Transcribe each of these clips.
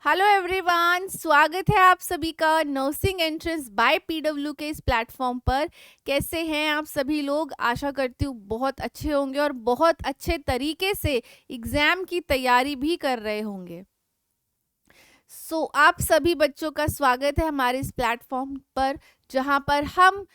Hello everyone, स्वागत है आप सभी का नर्सिंग एंट्रेंस बाय पीडब्ल्यू के इस प्लेटफॉर्म पर। कैसे हैं आप सभी लोग? आशा करती हूँ बहुत अच्छे होंगे और बहुत अच्छे तरीके से एग्जाम की तैयारी भी कर रहे होंगे। आप सभी बच्चों का स्वागत है हमारे इस प्लेटफॉर्म पर, जहां पर हम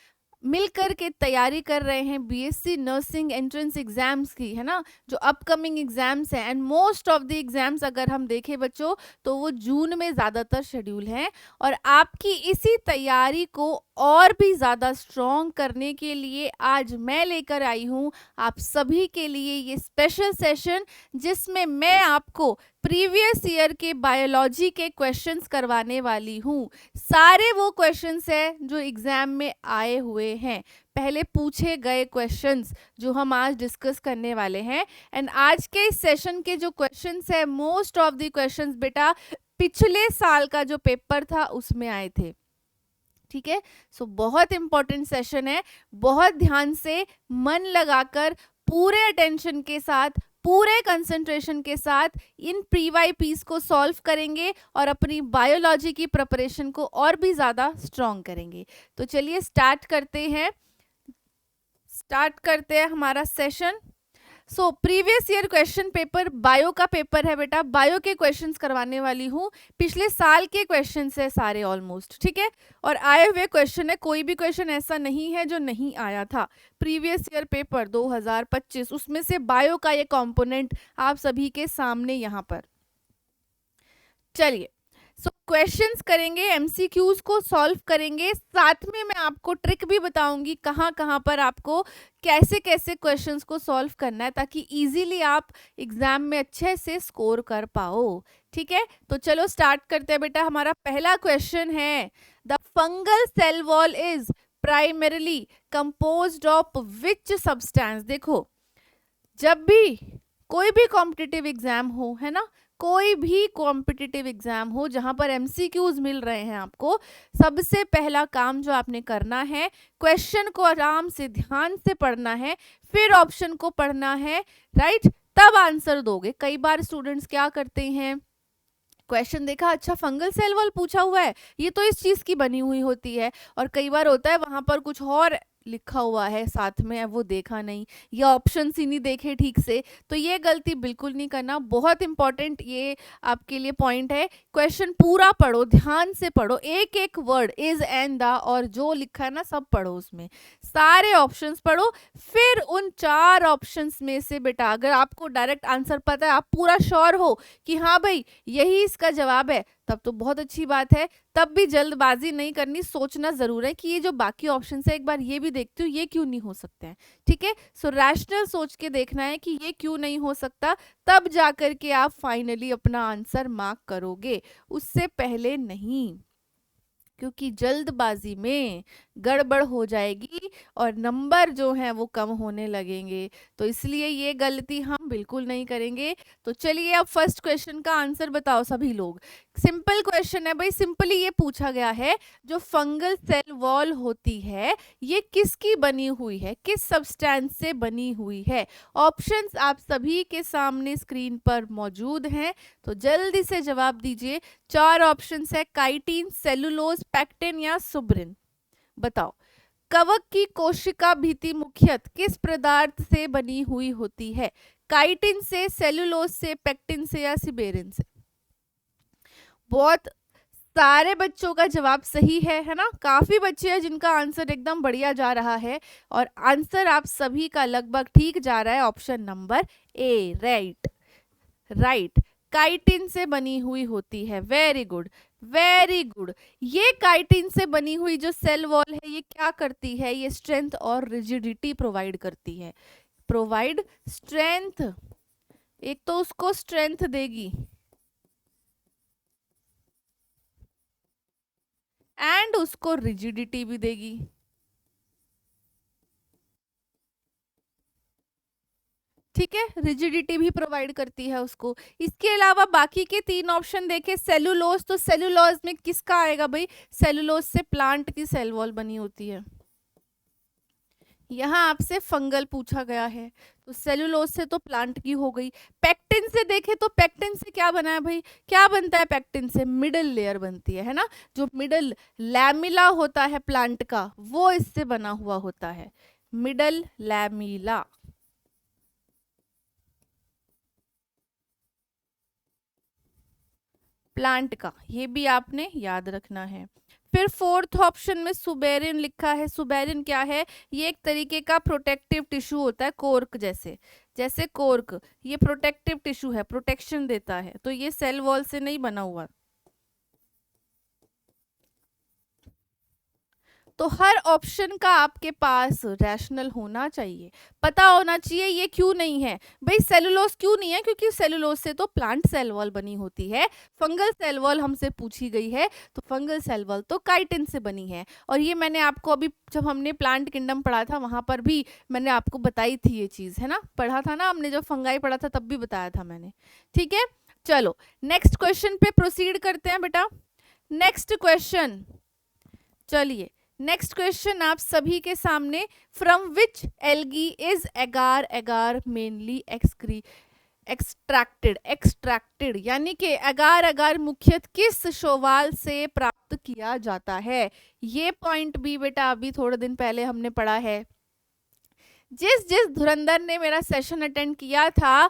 मिलकर के तैयारी कर रहे हैं बीएससी नर्सिंग एंट्रेंस एग्जाम्स की, है ना, जो अपकमिंग एग्जाम्स हैं। And most of the exams अगर हम देखें बच्चों, तो वो जून में ज़्यादातर शेड्यूल हैं। और आपकी इसी तैयारी को और भी ज़्यादा स्ट्रॉन्ग करने के लिए आज मैं लेकर आई हूँ आप सभी के लिए ये स्पेशल सेशन, जिसमें मैं आपको प्रीवियस ईयर के बायोलॉजी के क्वेश्चंस करवाने वाली हूँ। सारे वो क्वेश्चंस हैं जो एग्जाम में आए हुए हैं, पहले पूछे गए क्वेश्चंस जो हम आज डिस्कस करने वाले हैं। एंड आज के इस सेशन के जो क्वेश्चंस है, मोस्ट ऑफ द क्वेश्चंस बेटा पिछले साल का जो पेपर था उसमें आए थे। ठीक है, बहुत इंपॉर्टेंट सेशन है। बहुत ध्यान से मन लगाकर पूरे अटेंशन के साथ, पूरे कंसंट्रेशन के साथ इन प्रीवाईपीस को सॉल्व करेंगे और अपनी बायोलॉजी की प्रिपरेशन को और भी ज़्यादा स्ट्रॉन्ग करेंगे। तो चलिए स्टार्ट करते हैं हमारा session. Previous year question paper bio का पेपर है बेटा, बायो के क्वेश्चंस करवाने वाली हूँ। पिछले साल के क्वेश्चंस है सारे ऑलमोस्ट, ठीक है, और आए हुए क्वेश्चन है। कोई भी क्वेश्चन ऐसा नहीं है जो नहीं आया था। प्रीवियस ईयर पेपर 2025, उसमें से बायो का ये कंपोनेंट आप सभी के सामने यहाँ पर। चलिए क्वेश्चंस करेंगे, एमसीक्यूज को सॉल्व करेंगे, साथ में मैं आपको ट्रिक भी बताऊंगी कहाँ कहाँ पर आपको कैसे कैसे क्वेश्चंस को सॉल्व करना है, ताकि इजीली आप एग्जाम में अच्छे से स्कोर कर पाओ। ठीक है, तो चलो स्टार्ट करते हैं बेटा। हमारा पहला क्वेश्चन है, the fungal cell wall is primarily composed of which substance. देखो, जब भी कोई भी कॉम्पिटिटिव एग्जाम हो, है ना, कोई भी कॉम्पिटिटिव एग्जाम हो जहां पर एमसीक्यूज मिल रहे हैं आपको, सबसे पहला काम जो आपने करना है, क्वेश्चन को आराम से ध्यान से पढ़ना है, फिर ऑप्शन को पढ़ना है, राइट, तब आंसर दोगे। कई बार स्टूडेंट्स क्या करते हैं, क्वेश्चन देखा, अच्छा फंगल सेल वॉल पूछा हुआ है, ये तो इस चीज की बनी हुई होती है, और कई बार होता है वहां पर कुछ और लिखा हुआ है साथ में, वो देखा नहीं या ऑप्शन ही नहीं देखे ठीक से। तो ये गलती बिल्कुल नहीं करना, बहुत इंपॉर्टेंट ये आपके लिए पॉइंट है। क्वेश्चन पूरा पढ़ो, ध्यान से पढ़ो, एक एक वर्ड, इज एंड द और जो लिखा है ना सब पढ़ो, उसमें सारे ऑप्शंस पढ़ो। फिर उन 4 ऑप्शंस में से बेटा, अगर आपको डायरेक्ट आंसर पता है, आप पूरा श्योर हो कि हाँ भाई यही इसका जवाब है, तब तो बहुत अच्छी बात है। तब भी जल्दबाजी नहीं करनी, सोचना जरूर है कि ये जो बाकी ऑप्शन है एक बार ये भी देखती हूँ, ये क्यों नहीं हो सकते हैं। ठीक है, रैशनल सोच के देखना है कि ये क्यों नहीं हो सकता, तब जाकर के आप फाइनली अपना आंसर मार्क करोगे, उससे पहले नहीं, क्योंकि जल्दबाजी में गड़बड़ हो जाएगी और नंबर जो हैं वो कम होने लगेंगे। तो इसलिए ये गलती हम बिल्कुल नहीं करेंगे। तो चलिए अब फर्स्ट क्वेश्चन का आंसर बताओ सभी लोग। सिंपल क्वेश्चन है भाई, सिंपली ये पूछा गया है, जो फंगल सेल वॉल होती है ये किसकी बनी हुई है, किस सब्सटेंस से बनी हुई है। ऑप्शंस आप सभी के सामने स्क्रीन पर मौजूद हैं, तो जल्दी से जवाब दीजिए। 4 ऑप्शंस है, काइटिन, सेलुलोज, पैक्टिन या सुब्रिन। बताओ, कवक की कोशिका भित्ति मुख्यतः किस पदार्थ से बनी हुई होती है? काइटिन से, सेलुलोज से, पैक्टिन से या सिबेरिन से? बहुत सारे बच्चों का जवाब सही है ना, काफी बच्चे हैं जिनका आंसर एकदम बढ़िया जा रहा है, और आंसर आप सभी का लगभग ठीक जा रहा है। Option number A, right, chitin से बनी हुई होती है। Very good, very good. ये काइटिन से बनी हुई जो सेल वॉल है, ये क्या करती है, ये स्ट्रेंथ और रिजिडिटी प्रोवाइड करती है। प्रोवाइड स्ट्रेंथ, एक तो उसको स्ट्रेंथ देगी एंड उसको रिजिडिटी भी देगी। ठीक है, रिजिडिटी भी प्रोवाइड करती है उसको। इसके अलावा बाकी के 3 ऑप्शन देखे, सेलुलोज, तो सेलुलोज में किसका आएगा भाई, सेलुलोज से प्लांट की सेल वॉल बनी होती है। यहाँ आपसे फंगल पूछा गया है, तो सेलुलोज से तो प्लांट की हो गई। पेक्टिन से देखे तो पेक्टिन से क्या बना है भाई, क्या बनता है पेक्टिन से, मिडल लेयर बनती है ना, जो मिडल लैमिला होता है प्लांट का वो इससे बना हुआ होता है, मिडल लैमिला। प्लांट का, ये भी आपने याद रखना है। फिर फोर्थ ऑप्शन में सुबेरिन लिखा है। सुबेरिन क्या है, ये एक तरीके का प्रोटेक्टिव टिश्यू होता है, कोर्क जैसे, जैसे कोर्क, ये प्रोटेक्टिव टिश्यू है, प्रोटेक्शन देता है, तो ये सेल वॉल से नहीं बना हुआ। तो हर ऑप्शन का आपके पास रैशनल होना चाहिए, पता होना चाहिए ये क्यों नहीं है भाई। सेलुलोज क्यों नहीं है, क्योंकि सेलुलोज से तो प्लांट सेल वॉल बनी होती है। फंगल सेल वॉल हमसे पूछी गई है, तो फंगल सेल वॉल तो काइटिन से बनी है। और ये मैंने आपको अभी जब हमने प्लांट किंगडम पढ़ा था वहां पर भी मैंने आपको बताई थी ये चीज, है ना, पढ़ा था ना हमने, जब फंगाई पढ़ा था तब भी बताया था मैंने। ठीक है, चलो नेक्स्ट क्वेश्चन पे प्रोसीड करते हैं बेटा। नेक्स्ट क्वेश्चन, चलिए नेक्स्ट क्वेश्चन आप सभी के सामने, फ्रॉम विच एल्गी इज एगार एगार मेनली एक्सट्रैक्टेड, एक्सट्रैक्टेड यानी कि एगार एगार मुख्यतः किस शैवाल से प्राप्त किया जाता है। ये पॉइंट भी बेटा अभी थोड़े दिन पहले हमने पढ़ा है। जिस जिस धुरंधर ने मेरा सेशन अटेंड किया था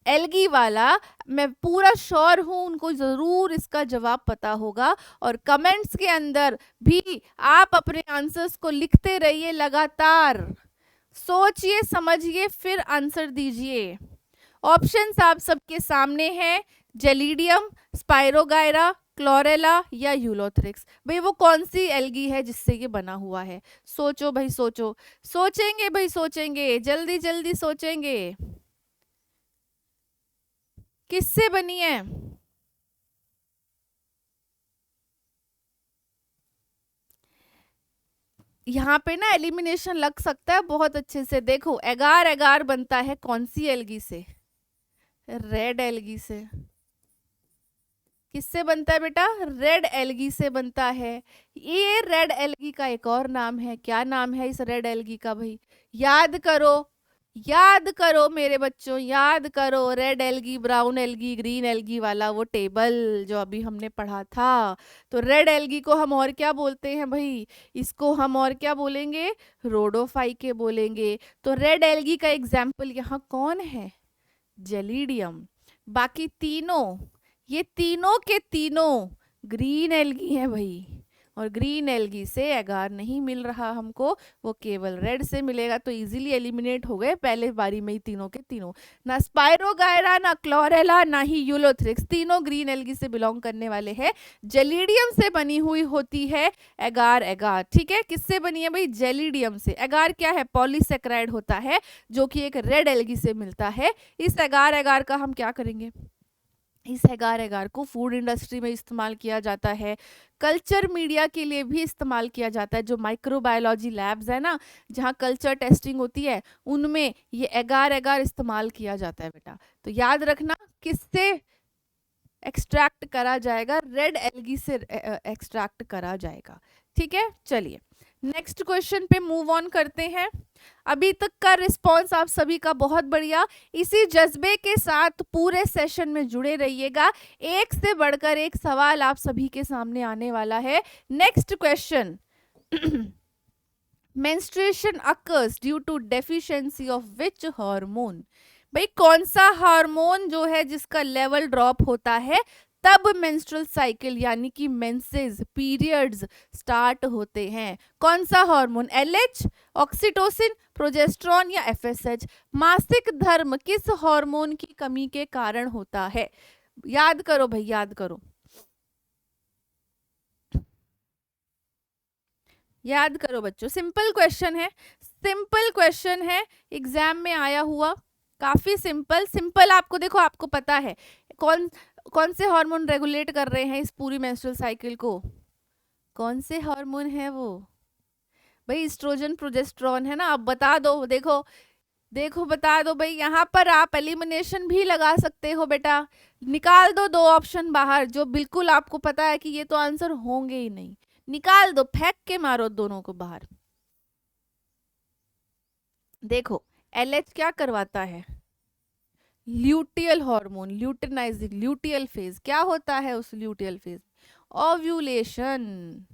एल्गी वाला, मैं पूरा श्योर हूं उनको जरूर इसका जवाब पता होगा। और कमेंट्स के अंदर भी आप अपने आंसर्स को लिखते रहिए, लगातार सोचिए समझिए फिर आंसर दीजिए। ऑप्शंस आप सबके सामने हैं, जेलिडियम, स्पाइरोगायरा, क्लोरेला या यूलोथ्रिक्स। भाई वो कौन सी एल्गी है जिससे ये बना हुआ है, सोचो भाई सोचो, सोचेंगे भाई सोचेंगे, जल्दी जल्दी सोचेंगे, किससे बनी है। यहाँ पे ना एलिमिनेशन लग सकता है बहुत अच्छे से। देखो एगार एगार बनता है कौन सी एल्गी से, रेड एल्गी से। किससे बनता है बेटा, रेड एल्गी से बनता है। ये रेड एल्गी का एक और नाम है, क्या नाम है इस रेड एल्गी का भाई, याद करो, याद करो मेरे बच्चों, याद करो। Red algae, brown algae, green algae वाला वो टेबल जो अभी हमने पढ़ा था। तो रेड एल्गी को हम और क्या बोलते हैं भाई, इसको हम और क्या बोलेंगे, रोडोफाइके बोलेंगे। तो रेड एल्गी का एग्जाम्पल यहाँ कौन है, जेलिडियम। बाकी तीनों, ये तीनों के तीनों ग्रीन एल्गी हैं भाई, और ग्रीन एल्गी से एगार नहीं मिल रहा हमको, वो केवल रेड से मिलेगा। तो इजीली एलिमिनेट हो गए पहले बारी में ही तीनों के तीनों, ना स्पाइरोगायरा, ना क्लोरेला, ना ही यूलोथ्रिक्स, तीनों ग्रीन एल्गी से बिलोंग करने वाले हैं। जेलिडियम से बनी हुई होती है एगार एगार। ठीक है, किससे बनी है भाई, जेलिडियम से। एगार क्या है, पॉलीसेक्राइड होता है जो कि एक रेड एल्गी से मिलता है। इस एगार एगार का हम क्या करेंगे, इस एगार एगार को फूड इंडस्ट्री में इस्तेमाल किया जाता है, कल्चर मीडिया के लिए भी इस्तेमाल किया जाता है। जो माइक्रोबायोलॉजी लैब्स है ना, जहाँ कल्चर टेस्टिंग होती है, उनमें ये एगार एगार इस्तेमाल किया जाता है बेटा। तो याद रखना किससे एक्सट्रैक्ट करा जाएगा, रेड एल्गी से एक्सट्रैक्ट करा जाएगा। ठीक है, चलिए नेक्स्ट क्वेश्चन पे मूव ऑन करते हैं। अभी तक का रिस्पॉन्स आप सभी का बहुत बढ़िया, इसी जज्बे के साथ पूरे सेशन में जुड़े रहिएगा, एक से बढ़कर एक सवाल आप सभी के सामने आने वाला है। Next question, menstruation occurs due to deficiency of which hormone. भाई कौन सा हार्मोन जो है जिसका लेवल ड्रॉप होता है तब मेंस्ट्रुअल साइकिल यानी कि मेंसेस पीरियड्स स्टार्ट होते हैं। कौन सा हार्मोन, एलएच, ऑक्सीटोसिन, प्रोजेस्टेरॉन या एफएसएच। मासिक धर्म किस हार्मोन की कमी के कारण होता है, याद करो भाई, याद करो, याद करो बच्चों। सिंपल क्वेश्चन है, सिंपल क्वेश्चन है, एग्जाम में आया हुआ, काफी सिंपल। सिंपल आपको देखो, आपको पता है कौन कौन से हार्मोन रेगुलेट कर रहे हैं इस पूरी मेंस्ट्रुअल साइकिल को, कौन से हार्मोन है वो भाई, एस्ट्रोजन प्रोजेस्टेरॉन है ना। अब बता दो, देखो देखो बता दो भाई। यहाँ पर आप एलिमिनेशन भी लगा सकते हो बेटा, निकाल दो दो ऑप्शन बाहर जो बिल्कुल आपको पता है कि ये तो आंसर होंगे ही नहीं, निकाल दो, फेंक के मारो दोनों को बाहर। देखो LH क्या करवाता है, luteal hormone, luteinising, luteal phase. क्या होता है उस luteal phase? Ovulation.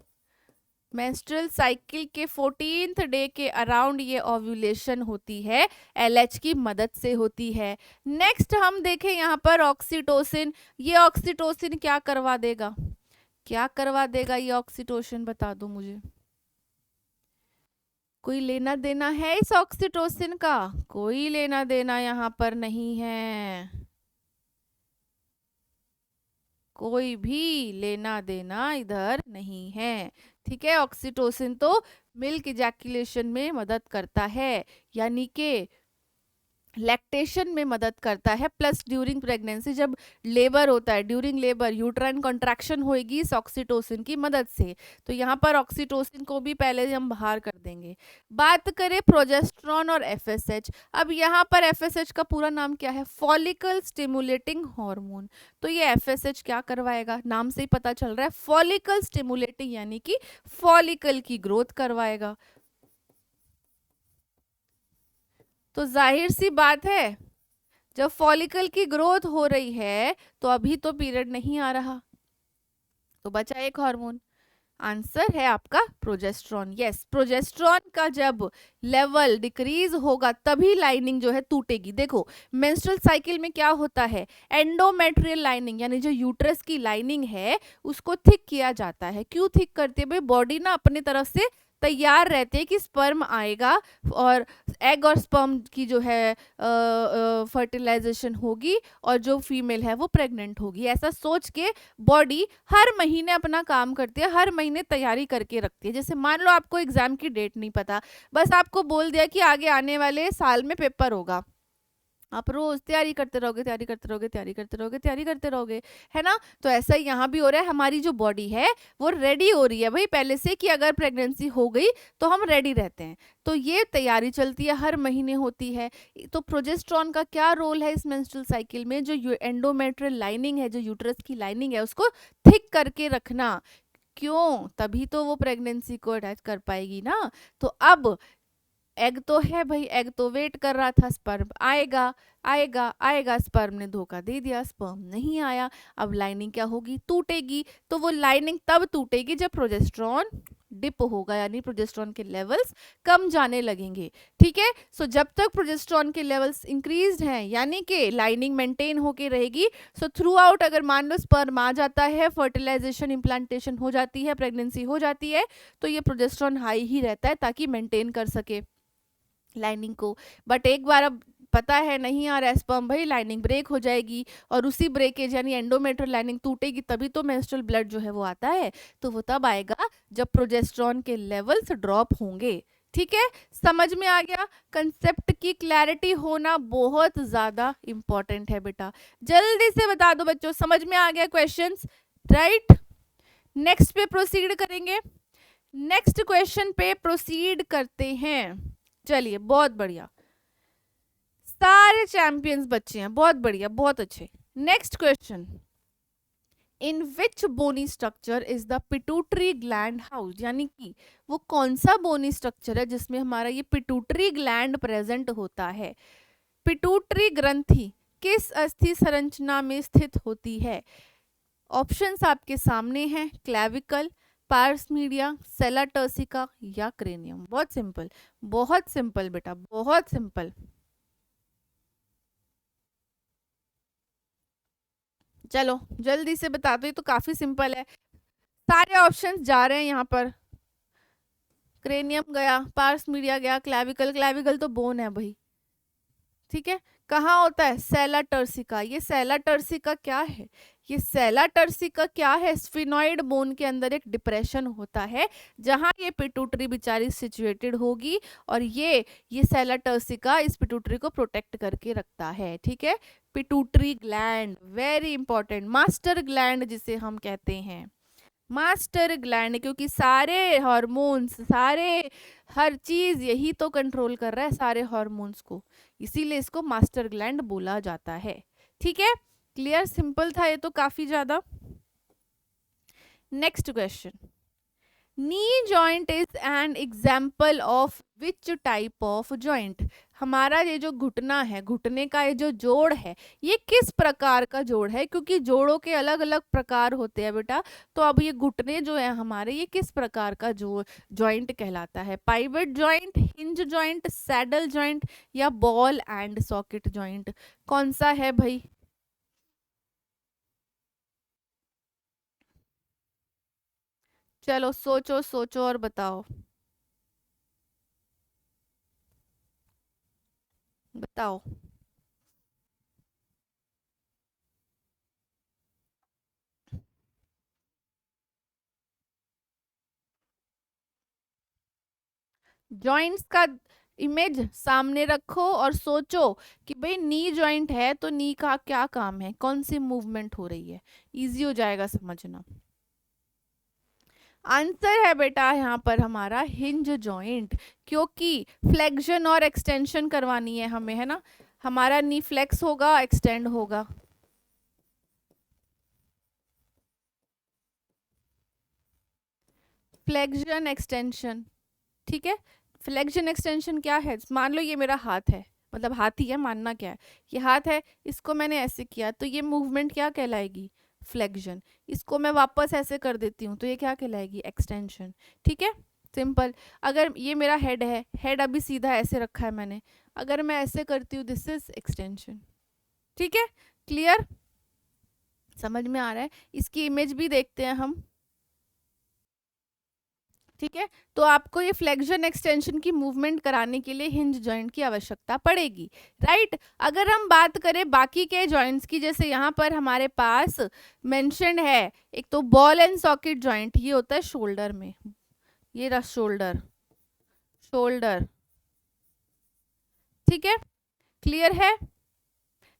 Menstrual cycle के 14th डे के अराउंड ये ओव्यूलेशन होती है, LH की मदद से होती है। नेक्स्ट हम देखें यहाँ पर ऑक्सीटोसिन। ये ऑक्सीटोसिन क्या करवा देगा, क्या करवा देगा ये ऑक्सीटोसिन, बता दो मुझे। कोई लेना देना है इस ऑक्सीटोसिन का? कोई लेना देना यहाँ पर नहीं है, कोई भी लेना देना इधर नहीं है। ठीक है, ऑक्सीटोसिन तो मिल्क इजैकुलेशन में मदद करता है, यानी कि लैक्टेशन में मदद करता है, प्लस ड्यूरिंग प्रेगनेंसी जब लेबर होता है, ड्यूरिंग लेबर यूट्राइन कॉन्ट्रैक्शन होएगी इस ऑक्सीटोसिन की मदद से। तो यहाँ पर ऑक्सीटोसिन को भी पहले हम बाहर कर देंगे। बात करें प्रोजेस्टेरॉन और एफएसएच। अब यहाँ पर एफएसएच का पूरा नाम क्या है, फॉलिकल स्टिमुलेटिंग हार्मोन। तो ये एफएसएच क्या करवाएगा, नाम से ही पता चल रहा है, फॉलिकल स्टिमुलेटिंग, यानी कि फॉलिकल की ग्रोथ करवाएगा। तो जाहिर सी बात है, जब फॉलिकल की ग्रोथ हो रही है तो अभी तो पीरियड नहीं आ रहा, तो बचा एक हार्मोन। आंसर है आपका प्रोजेस्टेरॉन। यस, प्रोजेस्टेरॉन का जब लेवल डिक्रीज होगा तभी लाइनिंग जो है टूटेगी। देखो मेंस्ट्रुअल साइकिल में क्या होता है, एंडोमेट्रियल लाइनिंग यानी जो यूट्रस की लाइनिंग है उसको थिक किया जाता है। क्यों थिक करते हैं भाई, बॉडी ना अपनी तरफ से तैयार रहते हैं कि स्पर्म आएगा और एग और स्पर्म की जो है फर्टिलाइजेशन होगी और जो फीमेल है वो प्रेग्नेंट होगी। ऐसा सोच के बॉडी हर महीने अपना काम करती है, हर महीने तैयारी करके रखती है। जैसे मान लो आपको एग्जाम की डेट नहीं पता, बस आपको बोल दिया कि आगे आने वाले साल में पेपर होगा, आप रोज तैयारी करते रहोगे, तैयारी करते रहोगे, तैयारी करते रहोगे, तैयारी करते रहोगे, है ना। तो ऐसा ही यहाँ भी हो रहा है, हमारी जो बॉडी है वो रेडी हो रही है भाई पहले से कि अगर प्रेगनेंसी हो गई तो हम रेडी रहते हैं। तो ये तैयारी चलती है, हर महीने होती है। तो प्रोजेस्टेरॉन का क्या रोल है इस मेंस्ट्रुअल साइकिल में, जो एंडोमेट्रियल लाइनिंग है, जो यूट्रस की लाइनिंग है, उसको थिक करके रखना। क्यों, तभी तो वो प्रेगनेंसी को अटैच कर पाएगी ना। तो अब एग तो है भाई, एग तो वेट कर रहा था, स्पर्म आएगा आएगा आएगा, स्पर्म ने धोखा दे दिया, स्पर्म नहीं आया। अब लाइनिंग क्या होगी, टूटेगी। तो वो लाइनिंग तब टूटेगी जब प्रोजेस्टेरॉन डिप होगा, यानी प्रोजेस्टेरॉन के लेवल्स कम जाने लगेंगे। ठीक है, सो जब तक प्रोजेस्टेरॉन के लेवल्स इंक्रीज्ड हैं यानी कि लाइनिंग मेंटेन होके रहेगी, सो थ्रू आउट अगर मान लो स्पर्म आ जाता है, फर्टिलाइजेशन इम्प्लांटेशन हो जाती है, प्रेगनेंसी हो जाती है, तो ये प्रोजेस्टेरॉन हाई ही रहता है ताकि मेंटेन कर सके लाइनिंग को। बट एक बार अब पता है नहीं आ रहा है स्पर्म, भाई लाइनिंग ब्रेक हो जाएगी और उसी ब्रेकेज यानी एंडोमेट्रियल लाइनिंग टूटेगी, तभी तो मेंस्ट्रुअल ब्लड जो है वो आता है। तो वो तब आएगा जब प्रोजेस्टेरॉन के लेवल्स ड्रॉप होंगे। ठीक है, समझ में आ गया। कंसेप्ट की क्लैरिटी होना बहुत ज्यादा इंपॉर्टेंट है बेटा। जल्दी से बता दो बच्चों, समझ में आ गया क्वेश्चंस, राइट। नेक्स्ट पे प्रोसीड करेंगे, नेक्स्ट क्वेश्चन पे प्रोसीड करते हैं। चलिए बहुत बढ़िया, सारे चैंपियंस बच्चे हैं, बहुत बढ़िया, बहुत अच्छे। Next question, in which bony structure is the pituitary gland house, यानी कि वो कौन सा बोनी स्ट्रक्चर है जिसमें हमारा ये पिट्यूटरी ग्लैंड प्रेजेंट होता है। पिट्यूटरी ग्रंथि किस अस्थि संरचना में स्थित होती है? ऑप्शंस आपके सामने हैं, क्लेविकल, पार्स मीडिया, सेला टर्सिका या क्रेनियम। बहुत सिंपल, बहुत सिंपल बेटा, बहुत सिंपल। चलो जल्दी से बता दो, ये तो काफी सिंपल है, सारे ऑप्शंस जा रहे हैं यहाँ पर। क्रेनियम गया, पार्स मीडिया गया, क्लेविकल, क्लेविकल तो बोन है भाई। ठीक है, कहाँ होता है, सेला टर्सिका। ये सेला टर्सिका क्या है, ये सेला टर्सिका क्या है, स्फिनॉइड बोन के अंदर एक डिप्रेशन होता है जहां ये पिट्यूटरी बेचारी सिचुएटेड होगी और ये सेला टर्सिका इस पिट्यूटरी को प्रोटेक्ट करके रखता है। ठीक है, pituitary gland very important, master gland जिसे हम कहते हैं, मास्टर ग्लैंड, क्योंकि सारे हार्मोन्स, सारे हर चीज यही तो कंट्रोल कर रहा है, सारे हार्मोन्स को, इसीलिए इसको मास्टर ग्लैंड बोला जाता है। ठीक है, क्लियर, सिंपल था ये तो काफी ज्यादा। Next question, knee joint is an example of which type of joint. हमारा ये जो घुटना है, घुटने का ये जो जोड़ है, ये किस प्रकार का जोड़ है, क्योंकि जोड़ों के अलग अलग प्रकार होते हैं बेटा। तो अब ये घुटने जो है हमारे, ये किस प्रकार का जो जॉइंट कहलाता है? Pivot joint, hinge joint, saddle joint या बॉल एंड सॉकेट जॉइंट? कौन सा है भाई? चलो सोचो सोचो और बताओ, बताओ। जॉइंट्स का इमेज सामने रखो और सोचो कि भाई नी जॉइंट है तो नी का क्या काम है, कौन सी मूवमेंट हो रही है। इजी हो जाएगा समझना। आंसर है बेटा यहाँ पर हमारा हिंज जॉइंट, क्योंकि फ्लेक्शन और एक्सटेंशन करवानी है हमें, है ना। हमारा नी फ्लेक्स होगा, एक्सटेंड होगा। फ्लेक्शन एक्सटेंशन, ठीक है। फ्लेक्शन एक्सटेंशन क्या है? मान लो ये मेरा हाथ है, मतलब हाथ ही है, मानना क्या है, ये हाथ है, इसको मैंने ऐसे किया तो ये मूवमेंट क्या कहलाएगी? फ्लेक्शन। इसको मैं वापस ऐसे कर देती हूँ तो ये क्या कहलाएगी? एक्सटेंशन। ठीक है, सिंपल। अगर ये मेरा हेड है, हेड अभी सीधा ऐसे रखा है मैंने, अगर मैं ऐसे करती हूँ, दिस इज एक्सटेंशन। ठीक है, क्लियर, समझ में आ रहा है? इसकी इमेज भी देखते हैं हम। ठीक है, तो आपको ये फ्लेक्शन एक्सटेंशन की मूवमेंट कराने के लिए हिंज जॉइंट की आवश्यकता पड़ेगी, राइट। अगर हम बात करें बाकी के जॉइंट्स की, जैसे यहाँ पर हमारे पास मेंशन्ड है, एक तो बॉल एंड सॉकेट जॉइंट, ये होता है शोल्डर में, ये रहा शोल्डर, शोल्डर। ठीक है, क्लियर है,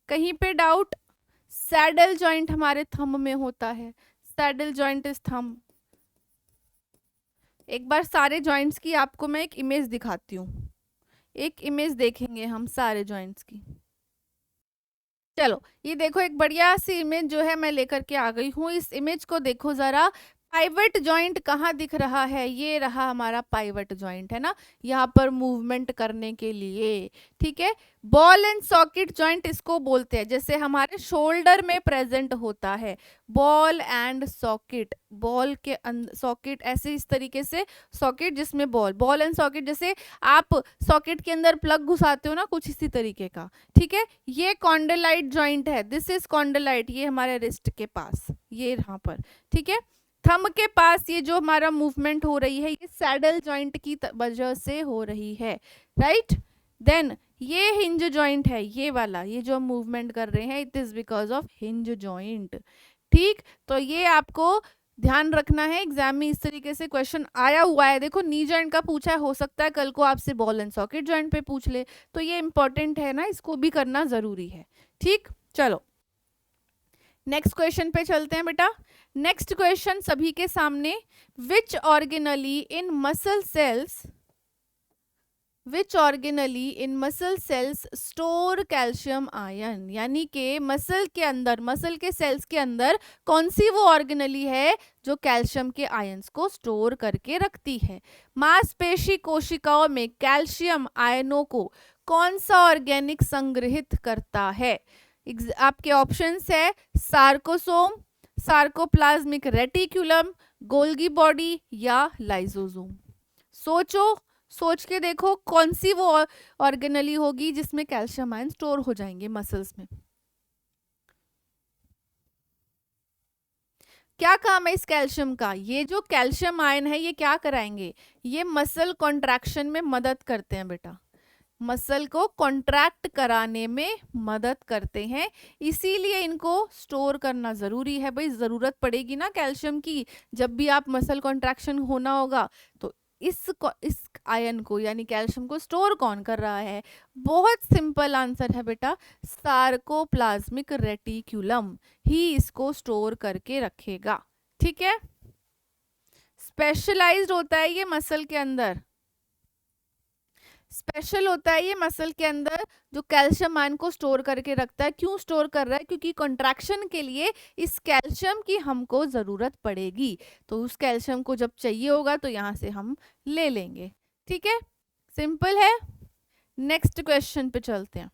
कहीं पे डाउट? सैडल जॉइंट हमारे थंब में होता है, सैडल जॉइंट इज थंब। एक बार सारे जॉइंट्स की आपको मैं एक इमेज दिखाती हूँ, एक इमेज देखेंगे हम सारे जॉइंट्स की। चलो ये देखो, एक बढ़िया सी इमेज जो है मैं लेकर के आ गई हूँ। इस इमेज को देखो जरा, पाइवट जॉइंट कहाँ दिख रहा है? ये रहा हमारा पाइवट जॉइंट, है ना, यहाँ पर मूवमेंट करने के लिए। ठीक है, बॉल एंड सॉकेट जॉइंट इसको बोलते हैं, जैसे हमारे शोल्डर में प्रेजेंट होता है बॉल एंड सॉकेट। बॉल के अंदर सॉकेट, ऐसे इस तरीके से सॉकेट जिसमें बॉल, बॉल एंड सॉकेट, जैसे आप सॉकेट के अंदर प्लग घुसाते हो ना, कुछ इसी तरीके का। ठीक है, ये कॉन्डलाइट जॉइंट है, दिस इज कॉन्डलाइट, ये हमारे रिस्ट के पास, ये यहाँ पर। ठीक है, थंब के पास ये जो हमारा मूवमेंट हो रही है, ये सैडल जॉइंट की वजह से हो रही है, राइट। देन ये हिंज जॉइंट है, ये वाला, ये जो मूवमेंट कर रहे हैं, it is because of hinge joint. ठीक, तो ये आपको ध्यान रखना है, एग्जाम में इस तरीके से क्वेश्चन आया हुआ है। देखो नी जॉइंट का पूछा है, हो सकता है कल को आपसे बॉल एंड सॉकेट जॉइंट पे पूछ ले, तो ये इंपॉर्टेंट है ना, इसको भी करना जरूरी है। ठीक, चलो नेक्स्ट क्वेश्चन पे चलते हैं बेटा। नेक्स्ट क्वेश्चन सभी के सामने, which organelle in muscle cells, which organelle in muscle cells store calcium ion, यानी कि मसल के अंदर, मसल के सेल्स के अंदर कौन सी वो ऑर्गेनली है जो कैल्शियम के आयंस को स्टोर करके रखती है? मांसपेशी कोशिकाओं में कैल्शियम आयनों को कौन सा ऑर्गेनिक संग्रहित करता है? आपके ऑप्शंस है सार्कोसोम, सार्कोप्लाज्मिक रेटिकुलम, गोल्गी बॉडी या लाइसोसोम। सोचो, सोच के देखो कौन सी वो ऑर्गेनली होगी जिसमें कैल्शियम आयन स्टोर हो जाएंगे मसल्स में। क्या काम है इस कैल्शियम का? ये जो कैल्शियम आयन है ये क्या कराएंगे? ये मसल कॉन्ट्रैक्शन में मदद करते हैं बेटा, मसल को कॉन्ट्रैक्ट कराने में मदद करते हैं, इसीलिए इनको स्टोर करना जरूरी है। भाई जरूरत पड़ेगी ना कैल्शियम की, जब भी आप मसल कॉन्ट्रैक्शन होना होगा, तो इस आयन को यानी कैल्शियम को स्टोर कौन कर रहा है? बहुत सिंपल आंसर है बेटा, सार्कोप्लाज्मिक रेटिक्यूलम ही इसको स्टोर करके रखेगा। ठीक है, स्पेशलाइज्ड होता है ये मसल के अंदर, स्पेशल होता है ये मसल के अंदर, जो कैल्शियम आयन को स्टोर करके रखता है। क्यों स्टोर कर रहा है? क्योंकि कंट्रैक्शन के लिए इस कैल्शियम की हमको जरूरत पड़ेगी, तो उस कैल्शियम को जब चाहिए होगा तो यहाँ से हम ले लेंगे। ठीक है, सिंपल है। नेक्स्ट क्वेश्चन पे चलते हैं।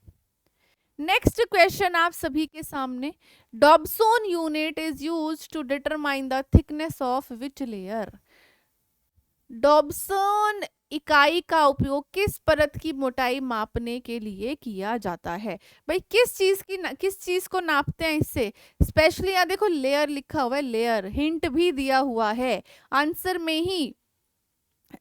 नेक्स्ट क्वेश्चन आप सभी के सामने, Dobson unit is used to determine the thickness of which layer. Dobson इकाई का उपयोग किस परत की मोटाई मापने के लिए किया जाता है? भाई किस चीज को नापते हैं इससे? स्पेशली यहाँ देखो लेयर लिखा हुआ है, लेयर हिंट भी दिया हुआ है, आंसर में ही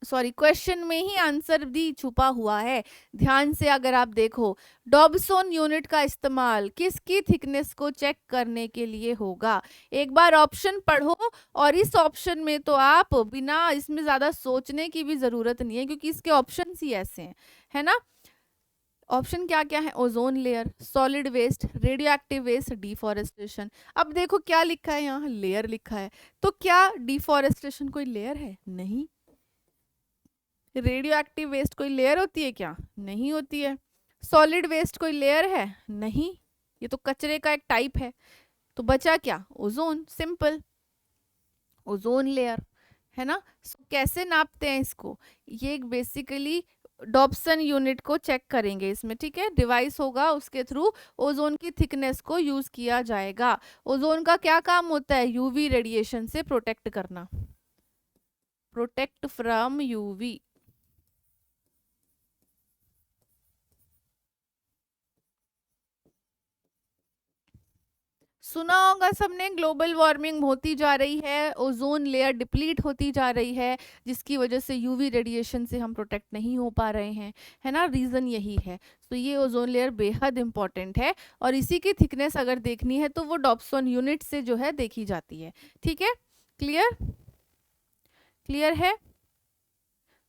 क्वेश्चन में ही आंसर भी छुपा हुआ है। ध्यान से अगर आप देखो, डॉब्सन यूनिट का इस्तेमाल किसकी थिकनेस को चेक करने के लिए होगा? एक बार ऑप्शन पढ़ो, और इस ऑप्शन में तो आप बिना इसमें ज्यादा सोचने की भी जरूरत नहीं है, क्योंकि इसके ऑप्शन ही ऐसे हैं, है ना। ऑप्शन क्या क्या है? Ozone layer, solid waste, radio active waste, deforestation. अब देखो क्या लिखा है यहाँ, लेयर लिखा है, तो क्या डिफॉरेस्टेशन कोई लेयर है? नहीं। रेडियो एक्टिव वेस्ट कोई लेयर होती है क्या? नहीं होती है। सॉलिड वेस्ट कोई लेयर है? नहीं, ये तो कचरे का एक टाइप है। तो बचा क्या? ओजोन, सिंपल, ओजोन लेयर, है ना। कैसे नापते हैं इसको? ये बेसिकली डॉब्सन यूनिट को चेक करेंगे इसमें, ठीक है। डिवाइस होगा, उसके थ्रू ओजोन की थिकनेस को यूज किया जाएगा। ओजोन का क्या काम होता है? यूवी रेडिएशन से प्रोटेक्ट करना, प्रोटेक्ट फ्रॉम यूवी। सुना होगा सबने, ग्लोबल वार्मिंग होती जा रही है, ओजोन लेयर डिप्लीट होती जा रही है, जिसकी वजह से यूवी रेडिएशन से हम प्रोटेक्ट नहीं हो पा रहे हैं, है ना। रीज़न यही है। तो ये ओजोन लेयर बेहद इंपॉर्टेंट है, और इसी की थिकनेस अगर देखनी है तो वो डॉब्सन यूनिट से जो है देखी जाती है। ठीक है, क्लियर, क्लियर है।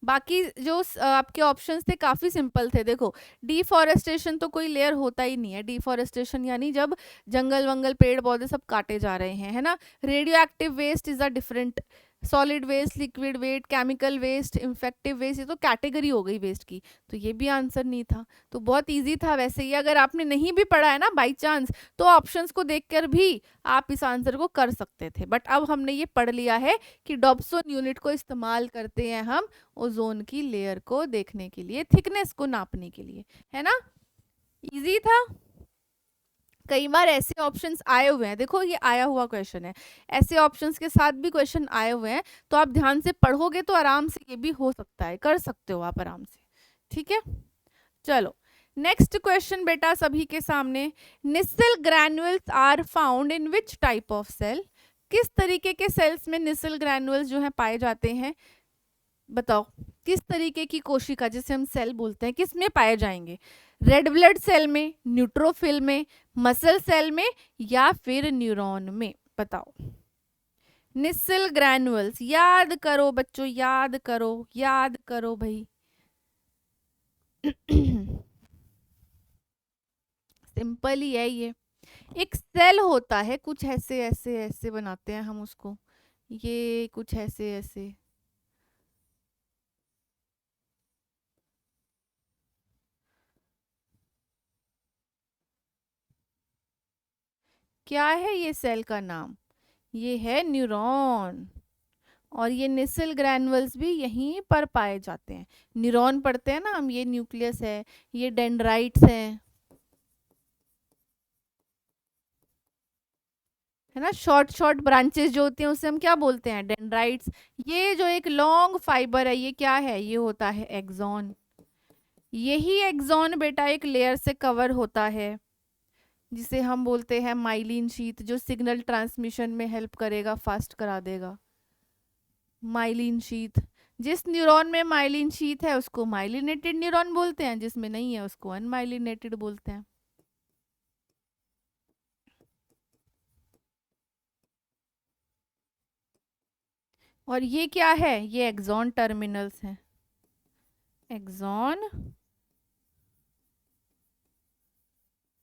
बाकी जो आपके ऑप्शंस थे काफी सिंपल थे। देखो, डिफॉरेस्टेशन तो कोई लेयर होता ही नहीं है। डिफॉरेस्टेशन यानी जब जंगल वंगल पेड़ पौधे सब काटे जा रहे हैं, है ना। Radio active waste is a different, solid waste, liquid waste, chemical waste, infective waste, ये तो कैटेगरी हो गई वेस्ट की। तो ये भी आंसर नहीं था, तो बहुत इजी था वैसे ही। अगर आपने नहीं भी पढ़ा है ना बाई चांस, तो ऑप्शंस को देखकर भी आप इस आंसर को कर सकते थे, बट अब हमने ये पढ़ लिया है कि डॉब्सन यूनिट को इस्तेमाल करते हैं हम ओजोन की लेयर को देखने के लिए, थिकनेस को नापने के लिए, है ना। इजी था। कई बार ऐसे ऑप्शंस आए हुए हैं, देखो ये आया हुआ क्वेश्चन है, ऐसे ऑप्शंस के साथ भी क्वेश्चन आए हुए हैं, तो आप ध्यान से पढ़ोगे तो आराम से ये भी हो सकता है, कर सकते हो आप आराम से। ठीक है, चलो नेक्स्ट क्वेश्चन बेटा सभी के सामने, Nissl granules are found in which type of cell. किस तरीके के सेल्स में निसल ग्रैन्युल्स जो है पाए जाते हैं? बताओ, किस तरीके की कोशिका जिसे हम सेल बोलते हैं किस में पाए जाएंगे? रेड ब्लड सेल में, न्यूट्रोफिल में, मसल सेल में, या फिर न्यूरॉन में? बताओ। निसल ग्रैनुअल्स, याद करो बच्चों, याद करो, याद करो भाई। सिंपल ही है ये। एक सेल होता है, कुछ ऐसे ऐसे ऐसे बनाते हैं हम उसको, ये कुछ ऐसे ऐसे, क्या है ये सेल का नाम? ये है न्यूरॉन। और ये निसल ग्रैनुअल्स भी यहीं पर पाए जाते हैं। न्यूरॉन पढ़ते हैं ना हम, ये न्यूक्लियस है, ये डेंड्राइट्स हैं, है ना। शॉर्ट शॉर्ट ब्रांचेस जो होती हैं उसे हम क्या बोलते हैं? डेंड्राइट्स। ये जो एक लॉन्ग फाइबर है, ये क्या है? ये होता है एक्सॉन। यही एक्सॉन बेटा एक लेयर से कवर होता है, जिसे हम बोलते हैं माइलिन शीथ, जो सिग्नल ट्रांसमिशन में हेल्प करेगा, फास्ट करा देगा। माइलिन शीथ, जिस न्यूरॉन में माइलिन शीथ है उसको माइलिनेटेड न्यूरॉन बोलते हैं, जिसमें नहीं है उसको अनमाइलिनेटेड बोलते हैं। और ये क्या है? ये एक्सॉन टर्मिनल्स हैं, एक्सॉन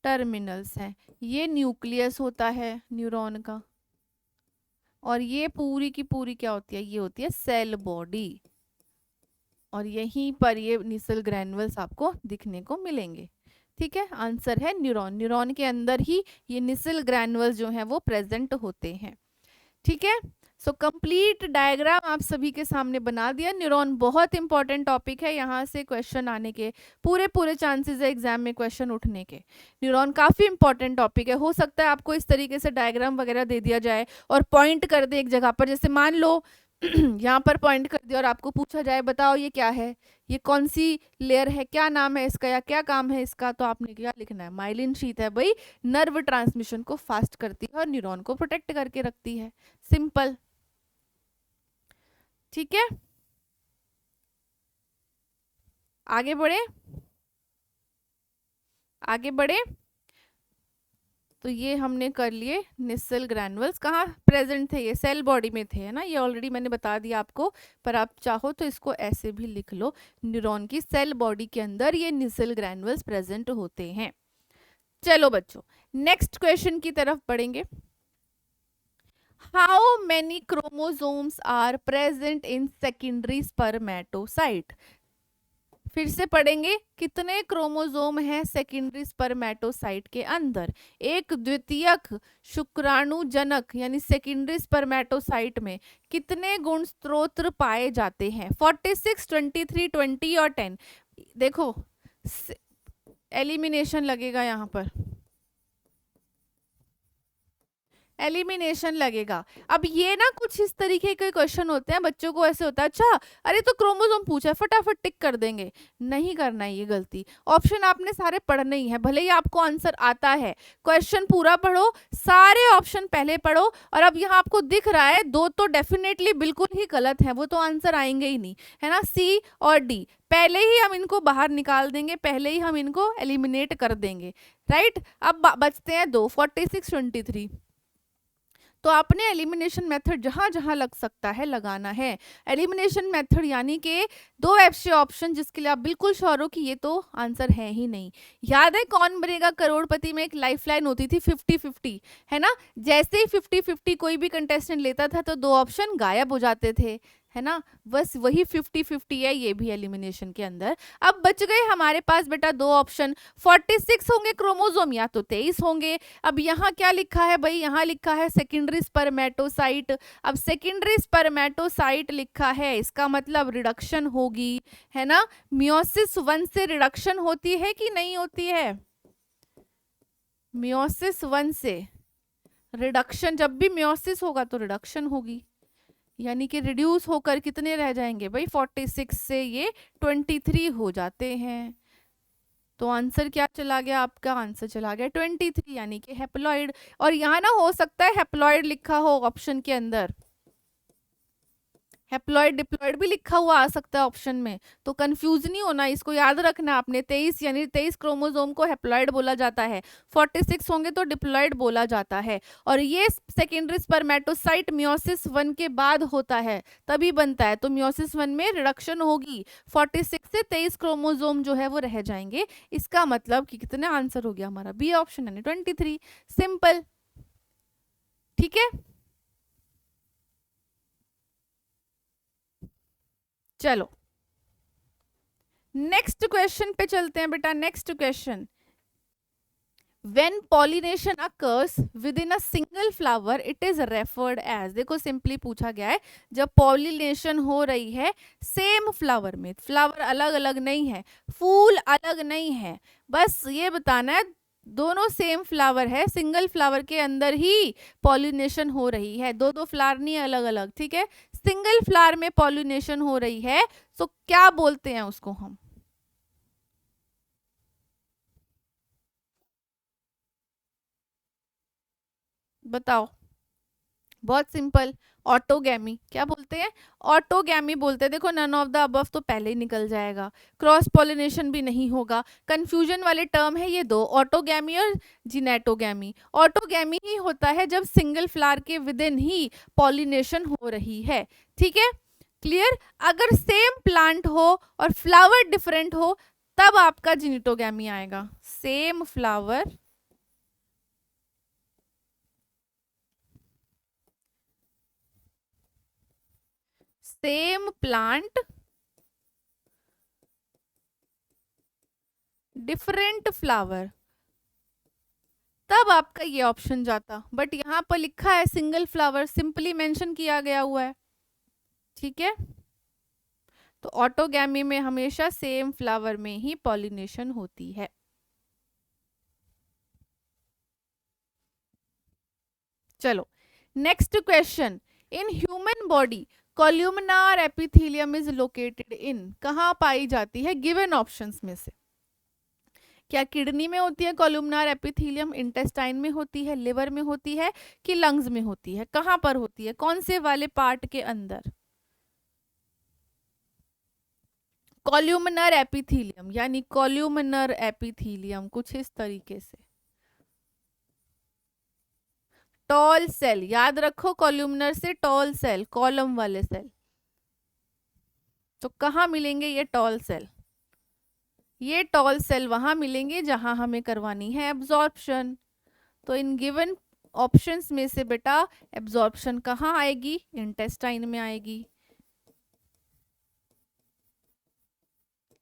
टर्मिनल्स हैं। ये न्यूक्लियस होता है न्यूरॉन का, और ये पूरी की पूरी क्या होती है? ये होती है सेल बॉडी। और यहीं पर ये निसल ग्रैनुअल्स आपको दिखने को मिलेंगे। ठीक है, आंसर है न्यूरॉन। न्यूरॉन के अंदर ही ये निसल ग्रैनुअल्स जो हैं वो प्रेजेंट होते हैं। ठीक है, सो कंप्लीट डायग्राम आप सभी के सामने बना दिया। न्यूरॉन बहुत इंपॉर्टेंट टॉपिक है, यहाँ से क्वेश्चन आने के पूरे पूरे चांसेस है एग्जाम में क्वेश्चन उठने के। न्यूरॉन काफी इंपॉर्टेंट टॉपिक है। हो सकता है आपको इस तरीके से डायग्राम वगैरह दे दिया जाए और पॉइंट कर दे एक जगह पर, जैसे मान लो यहाँ पर पॉइंट कर दिया और आपको पूछा जाए बताओ ये क्या है, ये कौन सी लेयर है, क्या नाम है इसका या क्या काम है इसका, तो आपने क्या लिखना है, माइलिन शीथ है भाई, नर्व ट्रांसमिशन को फास्ट करती है और न्यूरॉन को प्रोटेक्ट करके रखती है। सिंपल। ठीक है, आगे बढ़े, आगे बढ़े। तो ये हमने कर लिए निसल ग्रैनुअल्स। कहाँ प्रेजेंट थे, ये सेल बॉडी में थे, है ना, ये ऑलरेडी मैंने बता दिया आपको, पर आप चाहो तो इसको ऐसे भी लिख लो, न्यूरॉन की सेल बॉडी के अंदर ये निसल ग्रैनुअल्स प्रेजेंट होते हैं। चलो बच्चों, नेक्स्ट क्वेश्चन की तरफ बढ़ेंगे। How many chromosomes are present in secondary spermatocyte. फिर से पढ़ेंगे, कितने क्रोमोसोम हैं सेकेंडरी स्पर्मेटोसाइट के अंदर। एक द्वितीयक शुक्राणुजनक यानी सेकेंडरी स्पर्मेटोसाइट में कितने गुण स्त्रोत पाए जाते हैं? 46, 23, 20 और 10। देखो एलिमिनेशन लगेगा यहाँ पर, एलिमिनेशन लगेगा। अब ये ना कुछ इस तरीके के क्वेश्चन होते हैं, बच्चों को ऐसे होता है अच्छा अरे तो क्रोमोसोम पूछा है फटाफट टिक कर देंगे। नहीं करना है ये गलती। ऑप्शन आपने सारे पढ़ने ही है, भले ही आपको आंसर आता है, क्वेश्चन पूरा पढ़ो, सारे ऑप्शन पहले पढ़ो। और अब यहाँ आपको दिख रहा है दो तो डेफिनेटली बिल्कुल ही गलत है, वो तो आंसर आएंगे ही नहीं, है ना, सी और डी। पहले ही हम इनको बाहर निकाल देंगे, पहले ही हम इनको एलिमिनेट कर देंगे। राइट, अब बचते हैं दो, 46, 23। तो आपने एलिमिनेशन मेथड जहां जहां लग सकता है लगाना है। एलिमिनेशन मेथड यानी कि दो ऐसे ऑप्शन जिसके लिए आप बिल्कुल श्योर हो कि ये तो आंसर है ही नहीं। याद है कौन बनेगा करोड़पति में एक लाइफलाइन होती थी 50-50, है ना, जैसे ही 50-50 कोई भी कंटेस्टेंट लेता था तो दो ऑप्शन गायब हो जाते थे, है ना, बस वही 50-50 है ये भी एलिमिनेशन के अंदर। अब बच गए हमारे पास बेटा दो ऑप्शन, 46 होंगे क्रोमोसोम या तो 23 होंगे। अब यहाँ क्या लिखा है भाई, यहाँ लिखा है सेकेंडरी स्पर्मेटोसाइट। अब सेकेंडरी स्पर्मेटोसाइट लिखा है, इसका मतलब रिडक्शन होगी, है ना, मियोसिस 1 से रिडक्शन होती है कि नहीं होती है? मियोसिस 1 से रिडक्शन, जब भी मियोसिस होगा तो रिडक्शन होगी, यानी कि रिड्यूस होकर कितने रह जाएंगे भाई, 46 से ये 23 हो जाते हैं। तो आंसर क्या चला गया आपका, आंसर चला गया 23 यानी कि हेप्लॉइड। और यहाँ ना हो सकता है हेप्लॉइड लिखा हो ऑप्शन के अंदर, हेप्लॉइड डिप्लॉइड भी लिखा हुआ आ सकता है ऑप्शन में, तो कंफ्यूज नहीं होना, इसको याद रखना आपने। 23 यानी 23 क्रोमोसोम को हेप्लॉइड बोला जाता है, 46 होंगे तो डिप्लॉइड बोला जाता है। और ये सेकेंडरी स्पर्मेटोसाइट मियोसिस 1 के बाद होता है, तभी बनता है, तो मियोसिस 1 में रिडक्शन होगी, 46 से 23 क्रोमोसोम जो है वो रह जाएंगे। इसका मतलब कि कितना आंसर हो गया हमारा, बी ऑप्शन यानी 23। सिंपल। ठीक है, चलो नेक्स्ट क्वेश्चन पे चलते हैं बेटा। Next question, when pollination occurs within a single flower it is referred as। देखो सिंपली पूछा गया है, जब पॉलिनेशन हो रही है सेम फ्लावर में, फ्लावर अलग अलग नहीं है, फूल अलग नहीं है, बस ये बताना है दोनों सेम फ्लावर है, सिंगल फ्लावर के अंदर ही पॉलिनेशन हो रही है, दो दो फ्लावर नहीं अलग अलग। ठीक है, सिंगल फ्लावर में पॉलिनेशन हो रही है, तो क्या बोलते हैं उसको हम? बताओ, बहुत सिंपल, ऑटोगैमी। क्या बोलते हैं? ऑटोगैमी बोलते हैं। देखो नन ऑफ द अबव तो पहले ही निकल जाएगा, क्रॉस पॉलिनेशन भी नहीं होगा, कंफ्यूजन वाले टर्म है ये दो, ऑटोगैमी और जिनेटोगैमी। ऑटोगैमी ही होता है जब सिंगल फ्लावर के विद इन ही पॉलिनेशन हो रही है। ठीक है, क्लियर। अगर सेम प्लांट हो और फ्लावर डिफरेंट हो तब आपका जिनेटोगैमी आएगा। Same flower, same plant different flower, तब आपका ये ऑप्शन जाता, बट यहाँ पर लिखा है सिंगल फ्लावर, सिंपली मेंशन किया गया हुआ है, ठीक है। तो ऑटोगैमी में हमेशा सेम फ्लावर में ही पॉलिनेशन होती है। चलो next question, in human body columnar epithelium is located in, कहाँ पाई जाती है गिवन ऑप्शंस में से? क्या किडनी में होती है कॉल्यूमनार एपिथेलियम, इंटेस्टाइन में होती है, लिवर में होती है, कि लंग्स में होती है? कहाँ पर होती है, कौन से वाले पार्ट के अंदर? कॉल्यूमनर एपिथेलियम यानी कॉल्यूमनर एपिथेलियम कुछ इस तरीके से, टॉल सेल, याद रखो कॉल्यूमनर से टॉल सेल, कॉलम वाले सेल। तो कहाँ मिलेंगे ये टॉल सेल? ये टॉल सेल वहां मिलेंगे जहां हमें करवानी है एब्जॉर्प्शन। तो इन गिवन ऑप्शंस में से बेटा एब्जॉर्प्शन कहाँ आएगी? इंटेस्टाइन में आएगी,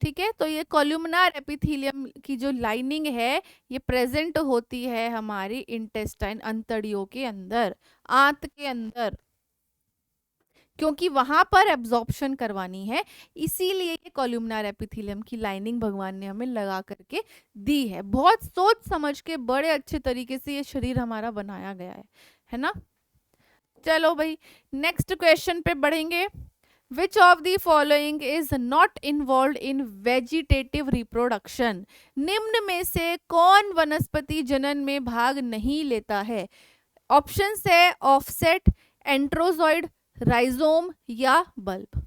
ठीक है। तो ये कॉल्यूमनार एपिथेलियम की जो लाइनिंग है ये प्रेजेंट होती है हमारी इंटेस्टाइन, अंतड़ियों के अंदर, आंत के अंदर, क्योंकि वहां पर एब्जॉर्प्शन करवानी है, इसीलिए ये कॉल्यूमनार एपिथेलियम की लाइनिंग भगवान ने हमें लगा करके दी है। बहुत सोच समझ के बड़े अच्छे तरीके से ये शरीर हमारा बनाया गया है ना। चलो भाई नेक्स्ट क्वेश्चन पे बढ़ेंगे। Which of the following is not involved in vegetative reproduction? निम्न में से कौन वनस्पति जनन में भाग नहीं लेता है? ऑप्शंस है ऑफसेट, एंट्रोजॉइड, राइजोम या बल्ब।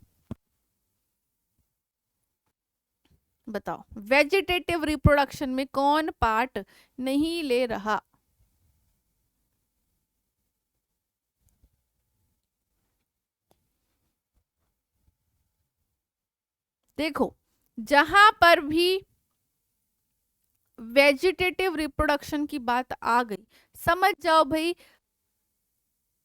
बताओ वेजिटेटिव रिप्रोडक्शन में कौन पार्ट नहीं ले रहा? देखो जहां पर भी वेजिटेटिव रिप्रोडक्शन की बात आ गई, समझ जाओ भाई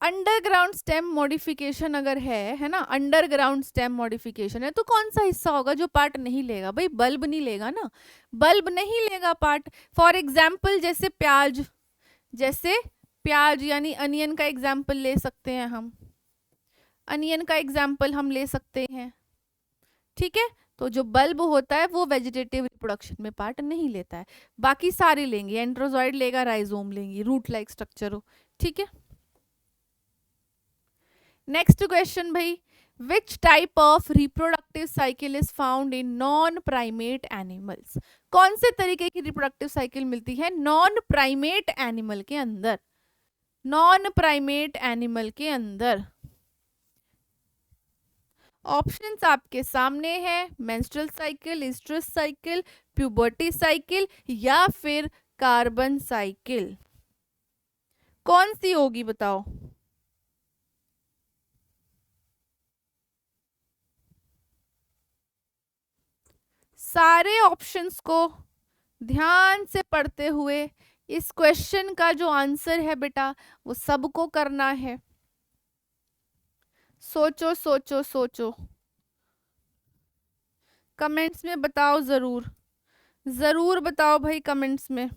अंडरग्राउंड स्टेम मॉडिफिकेशन अगर है ना, अंडरग्राउंड स्टेम मॉडिफिकेशन है, तो कौन सा हिस्सा होगा जो पार्ट नहीं लेगा? भाई बल्ब नहीं लेगा ना, बल्ब नहीं लेगा पार्ट। फॉर एग्जाम्पल जैसे प्याज, जैसे प्याज यानी अनियन का एग्जाम्पल ले सकते हैं हम, अनियन का एग्जाम्पल हम ले सकते हैं, ठीक है। तो जो बल्ब होता है वो वेजिटेटिव रिप्रोडक्शन में पार्ट नहीं लेता है, बाकी सारे लेंगे, एंड्रोजॉइड लेगा, राइजोम लेंगी, रूट लाइक स्ट्रक्चर हो, ठीक है। नेक्स्ट क्वेश्चन भाई, विच type of reproductive cycle is found in non primate animals? कौन से तरीके की रिप्रोडक्टिव साइकिल मिलती है नॉन प्राइमेट एनिमल के अंदर? नॉन प्राइमेट एनिमल के अंदर ऑप्शंस आपके सामने है, menstrual cycle, इस्ट्रस cycle, puberty cycle या फिर कार्बन साइकिल। कौन सी होगी बताओ? सारे ऑप्शंस को ध्यान से पढ़ते हुए इस क्वेश्चन का जो आंसर है बेटा वो सबको करना है। सोचो सोचो सोचो, कमेंट्स में बताओ, जरूर जरूर बताओ भाई कमेंट्स में।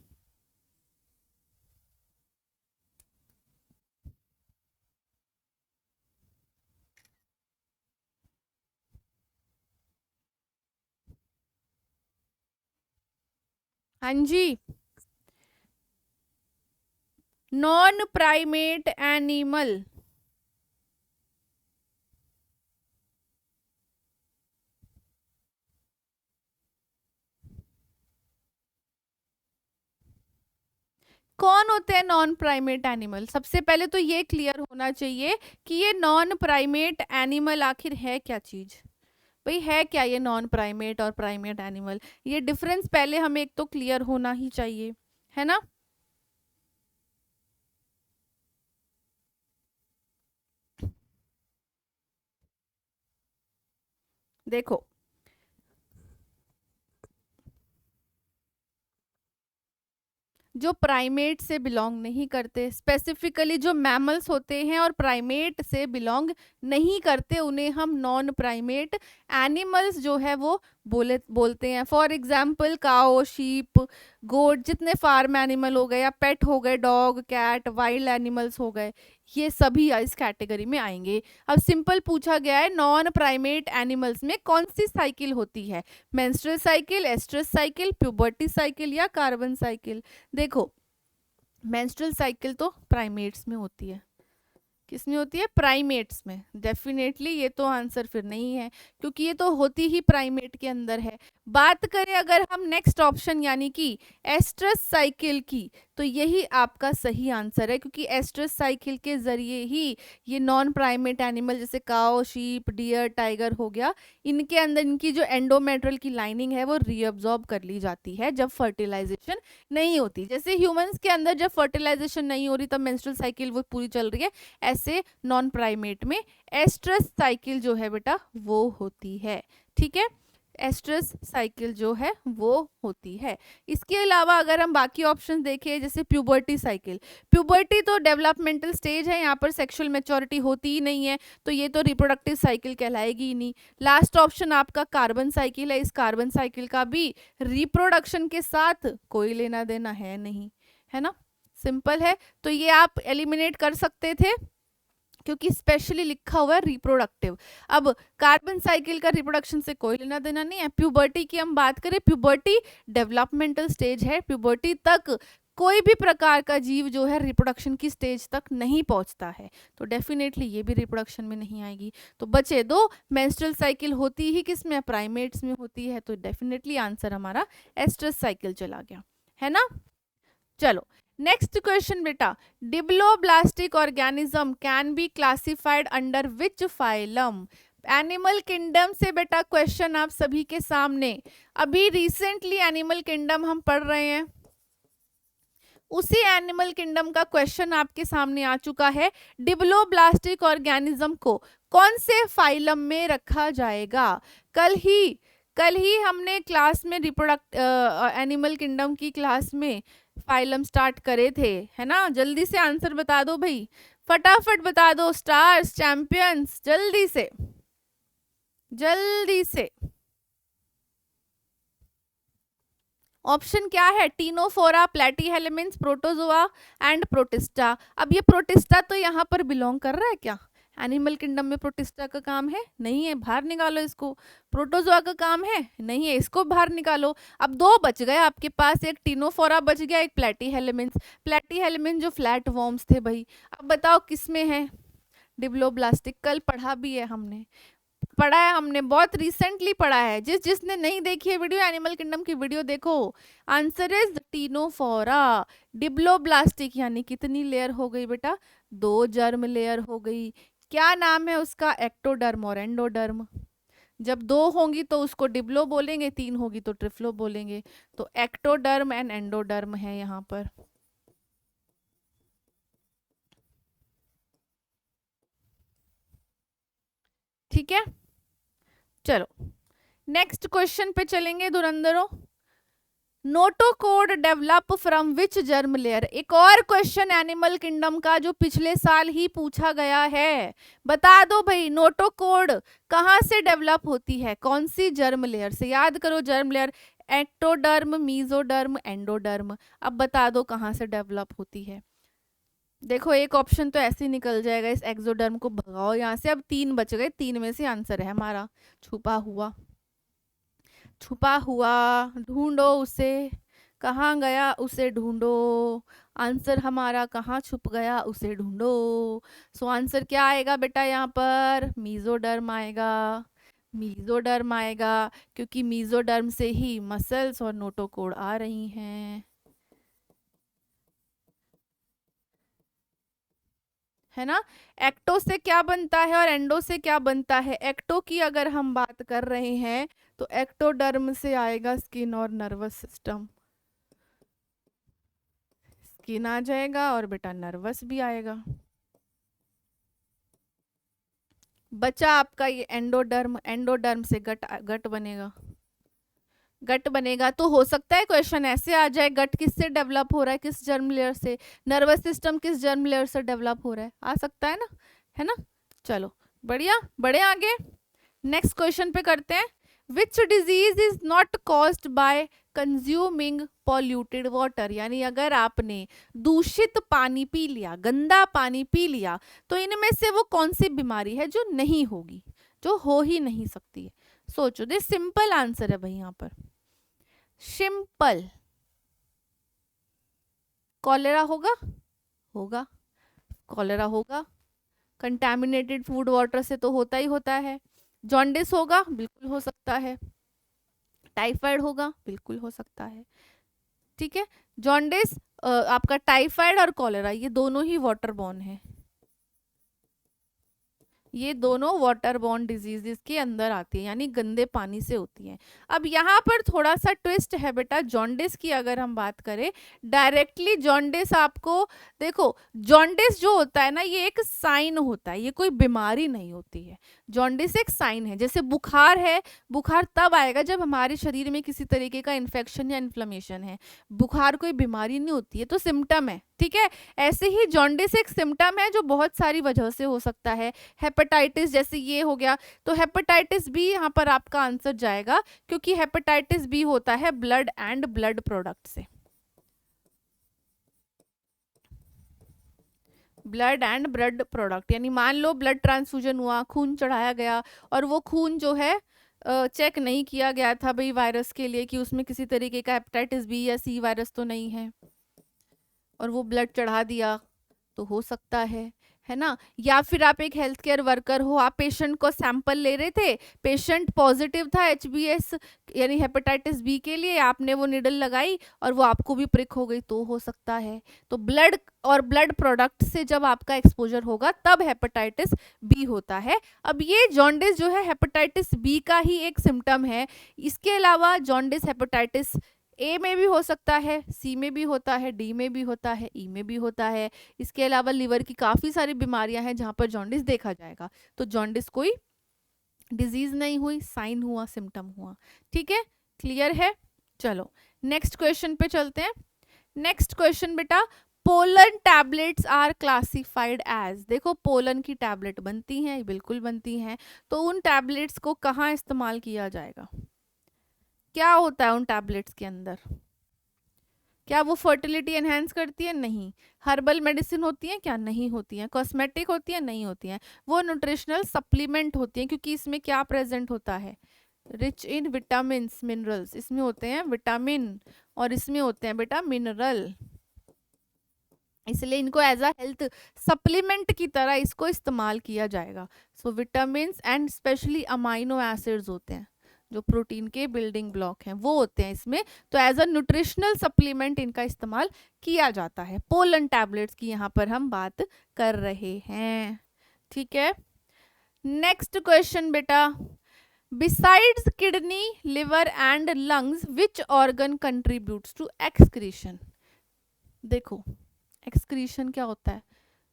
हाँ जी, नॉन प्राइमेट एनिमल, कौन होते हैं नॉन प्राइमेट एनिमल? सबसे पहले तो ये क्लियर होना चाहिए कि ये नॉन प्राइमेट एनिमल आखिर है क्या चीज। भाई है क्या ये नॉन प्राइमेट और प्राइमेट एनिमल? ये डिफरेंस पहले हमें एक तो क्लियर होना ही चाहिए, है ना। देखो जो प्राइमेट से बिलोंग नहीं करते, स्पेसिफिकली जो मैमल्स होते हैं और प्राइमेट से बिलोंग नहीं करते, उन्हें हम नॉन प्राइमेट एनिमल्स जो है वो बोलते हैं। फॉर एग्जाम्पल काओ, शीप, गोट, जितने फार्म एनिमल हो गए या पेट हो गए, डॉग, कैट, वाइल्ड एनिमल्स हो गए, ये सभी इस कैटेगरी में आएंगे। अब सिंपल पूछा गया है नॉन प्राइमेट एनिमल्स में कौन सी साइकिल होती है, menstrual cycle, oestrus cycle, puberty cycle या कार्बन साइकिल। देखो मेंस्ट्रुअल साइकिल तो प्राइमेट्स में होती है। किस में होती है? प्राइमेट्स में। डेफिनेटली ये तो आंसर फिर नहीं है, क्योंकि ये तो होती ही प्राइमेट के अंदर है। बात करें अगर हम नेक्स्ट ऑप्शन यानी कि एस्ट्रस साइकिल की, तो यही आपका सही आंसर है, क्योंकि एस्ट्रस साइकिल के जरिए ही ये नॉन प्राइमेट एनिमल जैसे काओ, शीप, डियर, टाइगर हो गया, इनके अंदर इनकी जो एंडोमेट्रियल की लाइनिंग है वो रीअब्जॉर्ब कर ली जाती है जब फर्टिलाइजेशन नहीं होती। जैसे ह्यूमंस के अंदर जब फर्टिलाइजेशन नहीं हो रही तब मेंस्ट्रुअल साइकिल वो पूरी चल रही है, ऐसे नॉन प्राइमेट में एस्ट्रस साइकिल जो है बेटा वो होती है। ठीक है, एस्ट्रस साइकिल जो है वो होती है। इसके अलावा अगर हम बाकी ऑप्शन देखें जैसे प्यूबर्टी साइकिल, प्यूबर्टी तो डेवलपमेंटल स्टेज है, यहाँ पर सेक्सुअल मैच्योरिटी होती ही नहीं है, तो ये तो रिप्रोडक्टिव साइकिल कहलाएगी ही नहीं। लास्ट ऑप्शन आपका कार्बन साइकिल है, इस कार्बन साइकिल का भी रिप्रोडक्शन के साथ कोई लेना देना है नहीं, है ना, सिंपल है। तो ये आप एलिमिनेट कर सकते थे क्योंकि स्पेशली लिखा हुआ है रिप्रोडक्टिव। अब कार्बन साइकिल का रिप्रोडक्शन से कोई लेना देना नहीं है। प्यूबर्टी की हम बात करें, प्यूबर्टी डेवलपमेंटल स्टेज है, प्यूबर्टी तक कोई भी प्रकार का जीव जो है रिप्रोडक्शन की स्टेज तक नहीं पहुंचता है, तो डेफिनेटली ये भी रिप्रोडक्शन में नहीं आएगी। तो बचे दो, मेंस्ट्रुअल साइकिल होती ही किस में? प्राइमेट्स में होती है, तो डेफिनेटली आंसर हमारा एस्ट्रस साइकिल चला गया, है ना। चलो नेक्स्ट क्वेश्चन बेटा, diploblastic organism can be classified under which phylum. Animal kingdom से बेटा क्वेश्चन आप सभी के सामने, अभी रिसेंटली एनिमल किंगडम हम पढ़ रहे हैं, उसी एनिमल किंगडम का क्वेश्चन आपके सामने आ चुका है। डिप्लोब्लास्टिक ऑर्गेनिज्म को कौन से फाइलम में रखा जाएगा? कल ही हमने क्लास में रिप्रोडक्ट एनिमल किंगडम की क्लास में फाइलम स्टार्ट करे थे, है ना। जल्दी से आंसर बता दो भाई, फटाफट बता दो, स्टार्स, चैंपियंस, जल्दी से जल्दी से। ऑप्शन क्या है? Ctenophora, platyhelminth, protozoa and protista. अब ये प्रोटिस्टा तो यहाँ पर बिलोंग कर रहा है क्या? एनिमल किंगडम में प्रोटिस्टा का काम है? नहीं है, बाहर निकालो इसको। प्रोटोजोआ का काम है? नहीं है, इसको बाहर निकालो। अब दो बच गए आपके पास, एक टीनोफोरा बच गया, एक प्लेटीहेल्मिन्थ। प्लेटीहेल्मिन्थ जो फ्लैट वॉर्म्स थे भाई, अब बताओ किस में है? डिप्लोब्लास्टिक। कल पढ़ा भी है हमने, पढ़ा है हमने, बहुत रिसेंटली पढ़ा है। जिसने नहीं देखी है वीडियो, एनिमल किंगडम की वीडियो देखो। Answer is Ctenophora. डिप्लोब्लास्टिक यानी कितनी लेयर हो गई बेटा? 2 जर्म लेयर हो गई। क्या नाम है उसका? एक्टोडर्म और एंडोडर्म। जब 2 होंगी तो उसको डिप्लो बोलेंगे, 3 होगी तो ट्रिफ्लो बोलेंगे। तो एक्टोडर्म एंड एंडोडर्म है यहाँ पर। ठीक है, चलो नेक्स्ट क्वेश्चन पे चलेंगे धुरंधरों। Notochord develop from which germ layer. एक और क्वेश्चन एनिमल किंगडम का जो पिछले साल ही पूछा गया है, बता दो भाई, नोटोकोड कहाँ से डेवलप होती है? कौन सी जर्म लेयर से? याद करो germ layer, ectoderm, mesoderm, endoderm. अब बता दो कहाँ से डेवलप होती है। देखो एक ऑप्शन तो ऐसे ही निकल जाएगा, इस एक्सोडर्म को भगाओ यहाँ से। अब 3 बच गए, 3 में से आंसर है हमारा छुपा हुआ। छुपा हुआ ढूंढो उसे, कहाँ गया उसे ढूंढो। आंसर हमारा कहाँ छुप गया उसे ढूंढो। सो आंसर क्या आएगा बेटा? यहाँ पर मीजोडर्म आएगा। मीजोडर्म आएगा क्योंकि मीजोडर्म से ही मसल्स और नोटोकोड आ रही हैं, है ना। एक्टो से क्या बनता है और एंडो से क्या बनता है? एक्टो की अगर हम बात कर रहे हैं तो एक्टोडर्म से आएगा स्किन और नर्वस सिस्टम। स्किन आ जाएगा और बेटा नर्वस भी आएगा। बचा आपका ये एंडोडर्म। एंडोडर्म से गट बनेगा। गट बनेगा तो हो सकता है क्वेश्चन ऐसे आ जाए, गट किससे डेवलप हो रहा है, किस जर्म लेयर से? नर्वस सिस्टम किस जर्म लेयर से डेवलप हो रहा है? आ सकता है ना, है ना। चलो बढ़िया, बढ़े आगे। नेक्स्ट क्वेश्चन पे करते हैं, which disease is not caused by consuming polluted water, यानी अगर आपने दूषित पानी पी लिया, गंदा पानी पी लिया, तो इनमें से वो कौन सी बीमारी है जो नहीं होगी, जो हो ही नहीं सकती है। सोचो, दिस सिंपल आंसर है भाई यहाँ पर, सिंपल। कॉलेरा होगा, होगा, कॉलेरा होगा, कंटामिनेटेड फूड वाटर से तो होता ही होता है। जॉन्डिस होगा, बिल्कुल हो सकता है। टाइफाइड होगा, बिल्कुल हो सकता है। ठीक है, जॉन्डिस, आपका टाइफाइड और कॉलेरा ये दोनों ही वाटर बॉर्न है, ये दोनों वाटर बॉर्न डिजीजेस के अंदर आती है, यानी गंदे पानी से होती हैं। अब यहाँ पर थोड़ा सा ट्विस्ट है बेटा, जॉन्डिस की अगर हम बात करें, डायरेक्टली जॉन्डिस आपको, देखो जॉन्डिस जो होता है ना, ये एक साइन होता है, ये कोई बीमारी नहीं होती है। जॉन्डिस एक साइन है, जैसे बुखार है, बुखार तब आएगा जब हमारे शरीर में किसी तरीके का इन्फेक्शन या इन्फ्लेमेशन है, बुखार कोई बीमारी नहीं होती है, तो सिम्टम है। ठीक है, ऐसे ही जॉन्डिस एक सिम्टम है जो बहुत सारी वजह से हो सकता है। हेपेटाइटिस जैसे ये हो गया, तो हेपेटाइटिस बी यहाँ पर आपका आंसर जाएगा, क्योंकि हेपेटाइटिस बी होता है ब्लड एंड ब्लड प्रोडक्ट से, ब्लड एंड ब्लड प्रोडक्ट, यानी मान लो ब्लड ट्रांसफ्यूजन हुआ, खून चढ़ाया गया, और वो खून जो है चेक नहीं किया गया था भाई वायरस के लिए कि उसमें किसी तरीके का हेपेटाइटिस बी या सी वायरस तो नहीं है, और वो ब्लड चढ़ा दिया, तो हो सकता है ना। या फिर आप एक हेल्थ केयर वर्कर हो, आप पेशेंट को सैंपल ले रहे थे, पेशेंट पॉजिटिव था एचबीएस यानी हेपेटाइटिस बी के लिए, आपने वो निडल लगाई और वो आपको भी प्रिक हो गई, तो हो सकता है। तो ब्लड और ब्लड प्रोडक्ट से जब आपका एक्सपोजर होगा तब हेपेटाइटिस बी होता है। अब ये जॉन्डिस जो है हेपेटाइटिस बी का ही एक सिम्टम है, इसके अलावा जॉन्डिस हेपेटाइटिस ए में भी हो सकता है, सी में भी होता है, डी में भी होता है, ई में भी होता है। इसके अलावा लिवर की काफ़ी सारी बीमारियां हैं जहां पर जॉन्डिस देखा जाएगा। तो जॉन्डिस कोई डिजीज नहीं हुई, साइन हुआ, सिम्टम हुआ। ठीक है, क्लियर है। चलो नेक्स्ट क्वेश्चन पे चलते हैं। नेक्स्ट क्वेश्चन बेटा, pollen tablets are classified as, देखो पोलन की टैबलेट बनती हैं, बिल्कुल बनती हैं, तो उन टैबलेट्स को कहाँ इस्तेमाल किया जाएगा, क्या होता है उन टैबलेट्स के अंदर, क्या वो फर्टिलिटी एनहेंस करती है, नहीं। हर्बल मेडिसिन होती है क्या, नहीं होती हैं। कॉस्मेटिक होती है, नहीं होती हैं। वो न्यूट्रिशनल सप्लीमेंट होती हैं, क्योंकि इसमें क्या प्रेजेंट होता है, रिच इन विटामिन मिनरल्स, इसमें होते हैं विटामिन और इसमें होते हैं बेटा मिनरल, इसलिए इनको एज अ हेल्थ सप्लीमेंट की तरह इसको इस्तेमाल किया जाएगा। So vitamin and specially amino acids होते हैं जो प्रोटीन के बिल्डिंग ब्लॉक हैं, वो होते हैं इसमें, तो एज अ न्यूट्रिशनल सप्लीमेंट इनका इस्तेमाल किया जाता है। पोलन टैबलेट्स की यहाँ पर हम बात कर रहे हैं। ठीक है, नेक्स्ट क्वेश्चन बेटा, besides kidney, liver and lungs which organ contributes to excretion. देखो एक्सक्रीशन क्या होता है,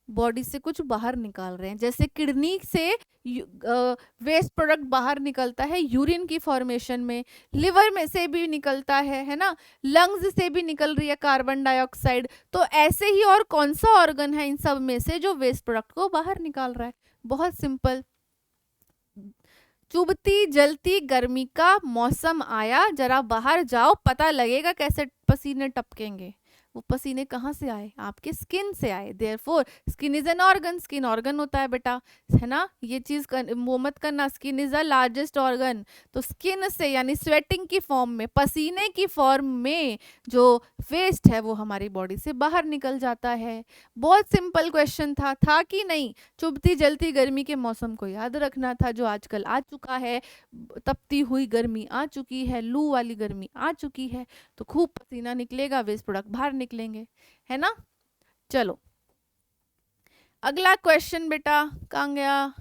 बॉडी से कुछ बाहर निकाल रहे हैं, जैसे किडनी से वेस्ट प्रोडक्ट बाहर निकलता है यूरिन की फॉर्मेशन में, लिवर में से भी निकलता है ना, लंग्स से भी निकल रही है कार्बन डाइऑक्साइड, तो ऐसे ही और कौन सा ऑर्गन है इन सब में से जो वेस्ट प्रोडक्ट को बाहर निकाल रहा है, बहुत सिंपल। चुभती जलती गर्मी का मौसम आया, जरा बाहर जाओ, पता लगेगा कैसे पसीने टपकेंगे। वो पसीने कहाँ से आए, आपके स्किन से आए, therefore skin is an organ, skin organ होता है बेटा, है ना। ये चीज वो मत करना, skin is the largest organ, तो स्किन से यानी स्वेटिंग की फॉर्म में, पसीने की फॉर्म में जो वेस्ट है वो हमारी बॉडी से बाहर निकल जाता है। बहुत सिंपल क्वेश्चन था कि नहीं। चुभती जलती गर्मी के मौसम को याद रखना था, जो आजकल आ चुका है, तपती हुई गर्मी आ चुकी है, लू वाली गर्मी आ चुकी है, तो खूब पसीना निकलेगा, वेस्ट प्रोडक्ट बाहर निकलेंगे, है ना। चलो अगला क्वेश्चन बेटा, कहाँ गया,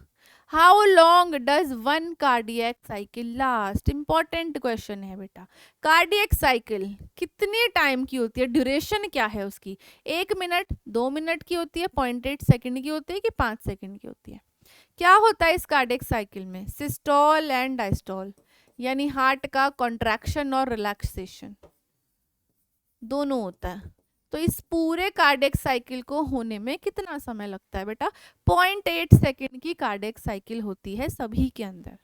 how long does one cardiac cycle last, important question है बेटा। कार्डियक साइकिल कितने टाइम की होती है, ड्यूरेशन क्या है उसकी, 1 मिनट, 2 मिनट की होती है, 0.8 सेकेंड की होती है कि 5 सेकेंड की होती है। क्या होता है इस कार्डियक साइकिल में, सिस्टोल एंड डायस्टोल, यानी हार्ट का कॉन्ट्रैक्शन और रिलैक्सेशन दोनों होता है। तो इस पूरे कार्डियक साइकिल को होने में कितना समय लगता है बेटा, 0.8 सेकेंड की कार्डियक साइकिल होती है सभी के अंदर,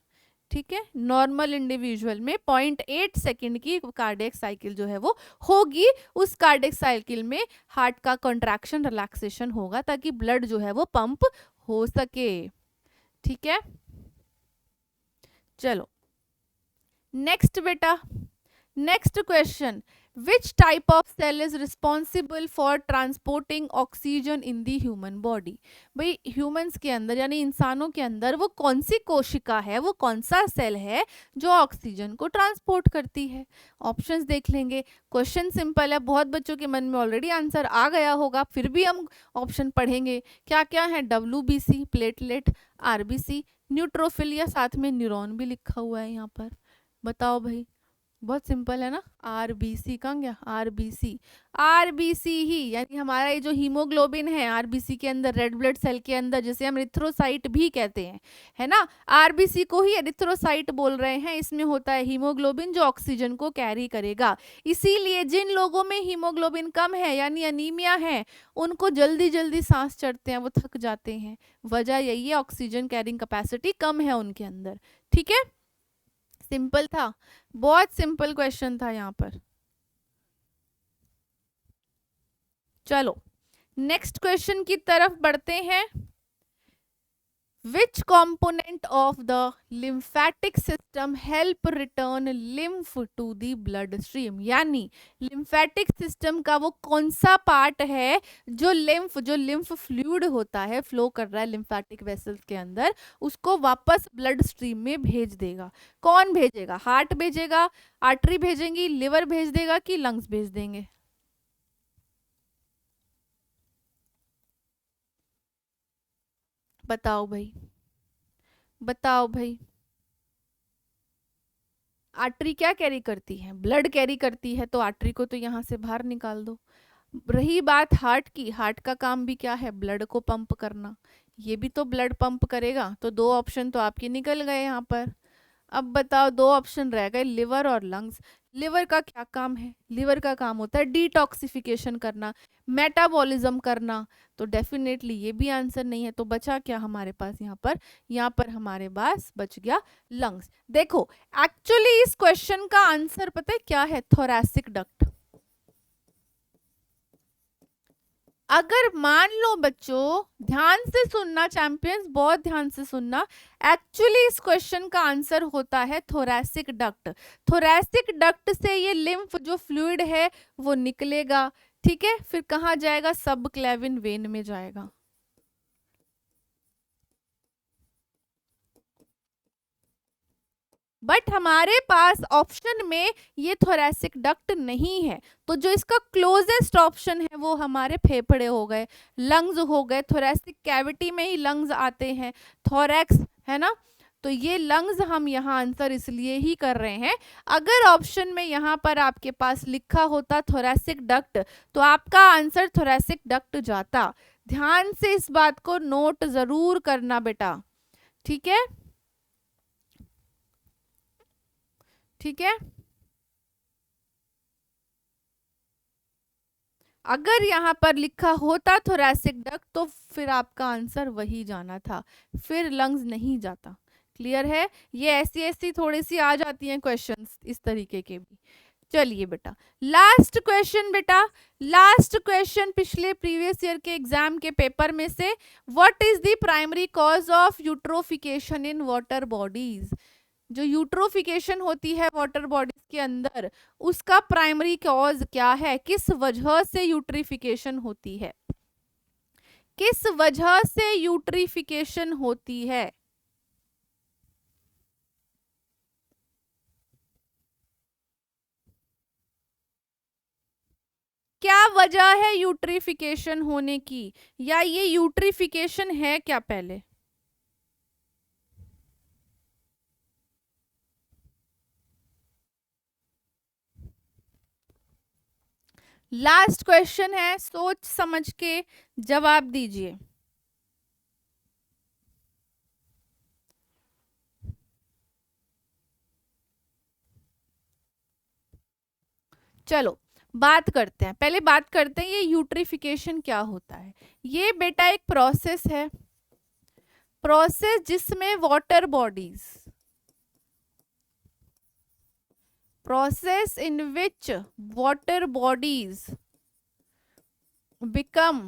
ठीक है, नॉर्मल इंडिविजुअल में 0.8 सेकंड की कार्डियक साइकिल जो है वो होगी। उस कार्डियक साइकिल में हार्ट का कॉन्ट्रैक्शन रिलैक्सेशन होगा ताकि ब्लड जो है वो पंप हो सके। ठीक है, चलो नेक्स्ट बेटा, next question, which type of cell is responsible for transporting oxygen in the human body. भाई ह्यूमंस के अंदर यानी इंसानों के अंदर वो कौन सी कोशिका है, वो कौन सा सेल है जो ऑक्सीजन को ट्रांसपोर्ट करती है। ऑप्शंस देख लेंगे, क्वेश्चन सिंपल है, बहुत बच्चों के मन में ऑलरेडी आंसर आ गया होगा, फिर भी हम ऑप्शन पढ़ेंगे। क्या क्या है, WBC, प्लेटलेट, RBC, न्यूट्रोफिल, या साथ में न्यूरॉन भी लिखा हुआ है यहाँ पर। बताओ भाई, बहुत सिंपल है ना। RBC कहाँ गया, RBC ही, यानी हमारा ये जो हीमोग्लोबिन है RBC के अंदर, रेड ब्लड सेल के अंदर, जिसे हम एरिथ्रोसाइट भी कहते हैं, है ना। RBC को ही एरिथ्रोसाइट बोल रहे हैं। इसमें होता है हीमोग्लोबिन जो ऑक्सीजन को कैरी करेगा। इसीलिए जिन लोगों में हीमोग्लोबिन कम है यानी अनीमिया है, उनको जल्दी जल्दी सांस चढ़ते हैं, वो थक जाते हैं। वजह यही है, ऑक्सीजन कैरिंग कैपेसिटी कम है उनके अंदर। ठीक है, सिंपल था, बहुत सिंपल क्वेश्चन था यहाँ पर। चलो नेक्स्ट क्वेश्चन की तरफ बढ़ते हैं। Which component of the lymphatic system help return lymph to the blood stream, यानी lymphatic system का वो कौन सा पार्ट है जो lymph फ्लूइड होता है, फ्लो कर रहा है lymphatic vessels के अंदर, उसको वापस ब्लड स्ट्रीम में भेज देगा। कौन भेजेगा, हार्ट भेजेगा, आर्टरी भेजेंगी, लिवर भेज देगा कि लंग्स भेज देंगे। बताओ भाई, बताओ भाई। आर्टरी क्या कैरी करती है, ब्लड कैरी करती है, तो आर्टरी को तो यहाँ से बाहर निकाल दो। रही बात हार्ट की, हार्ट का काम भी क्या है, ब्लड को पंप करना, ये भी तो ब्लड पंप करेगा। तो दो ऑप्शन तो आपके निकल गए यहाँ पर। अब बताओ, दो ऑप्शन रह गए, लिवर और लंग्स। लिवर का क्या काम है, लिवर का काम होता है डिटॉक्सिफिकेशन करना, मेटाबॉलिज्म करना, तो डेफिनेटली ये भी आंसर नहीं है। तो बचा क्या हमारे पास यहाँ पर हमारे पास बच गया लंग्स। देखो एक्चुअली इस क्वेश्चन का आंसर पता है क्या है, थोरैसिक डक्ट। अगर मान लो बच्चों, ध्यान से सुनना चैंपियंस, बहुत ध्यान से सुनना, एक्चुअली इस क्वेश्चन का आंसर होता है थोरैसिक डक्ट। थोरैसिक डक्ट से ये लिम्फ जो फ्लूइड है वो निकलेगा, ठीक है, फिर कहाँ जाएगा, सब क्लेविन वेन में जाएगा। बट हमारे पास ऑप्शन में ये थोरैसिक डक्ट नहीं है, तो जो इसका क्लोजेस्ट ऑप्शन है वो हमारे फेफड़े हो गए, लंग्स हो गए। थोरैसिक कैविटी में ही लंग्स आते हैं, थोरैक्स, है ना। तो ये लंग्स हम यहाँ आंसर इसलिए ही कर रहे हैं। अगर ऑप्शन में यहाँ पर आपके पास लिखा होता थोरैसिक डक्ट, तो आपका आंसर थोरैसिक डक्ट जाता। ध्यान से इस बात को नोट जरूर करना बेटा, ठीक है, ठीक है। अगर यहाँ पर लिखा होता थोरैसिक डक्ट तो फिर आपका आंसर वही जाना था, फिर लंग्स नहीं जाता। क्लियर है, ये ऐसी ऐसी थोड़ी सी आ जाती हैं क्वेश्चंस इस तरीके के भी। चलिए बेटा, लास्ट क्वेश्चन बेटा, लास्ट क्वेश्चन पिछले प्रीवियस ईयर के एग्जाम के पेपर में से, what is the primary cause of eutrophication in water bodies. जो यूट्रोफिकेशन होती है वाटर बॉडीज के अंदर, उसका प्राइमरी कॉज क्या है, किस वजह से यूट्रिफिकेशन होती है, किस वजह से यूट्रिफिकेशन होती है। क्या वजह है यूट्रिफिकेशन होने की, या ये यूट्रिफिकेशन है क्या पहले। लास्ट क्वेश्चन है, सोच समझ के जवाब दीजिए। चलो बात करते हैं, पहले बात करते हैं ये यूट्रिफिकेशन क्या होता है। ये बेटा एक प्रोसेस है, प्रोसेस जिसमें water bodies process in which water bodies become,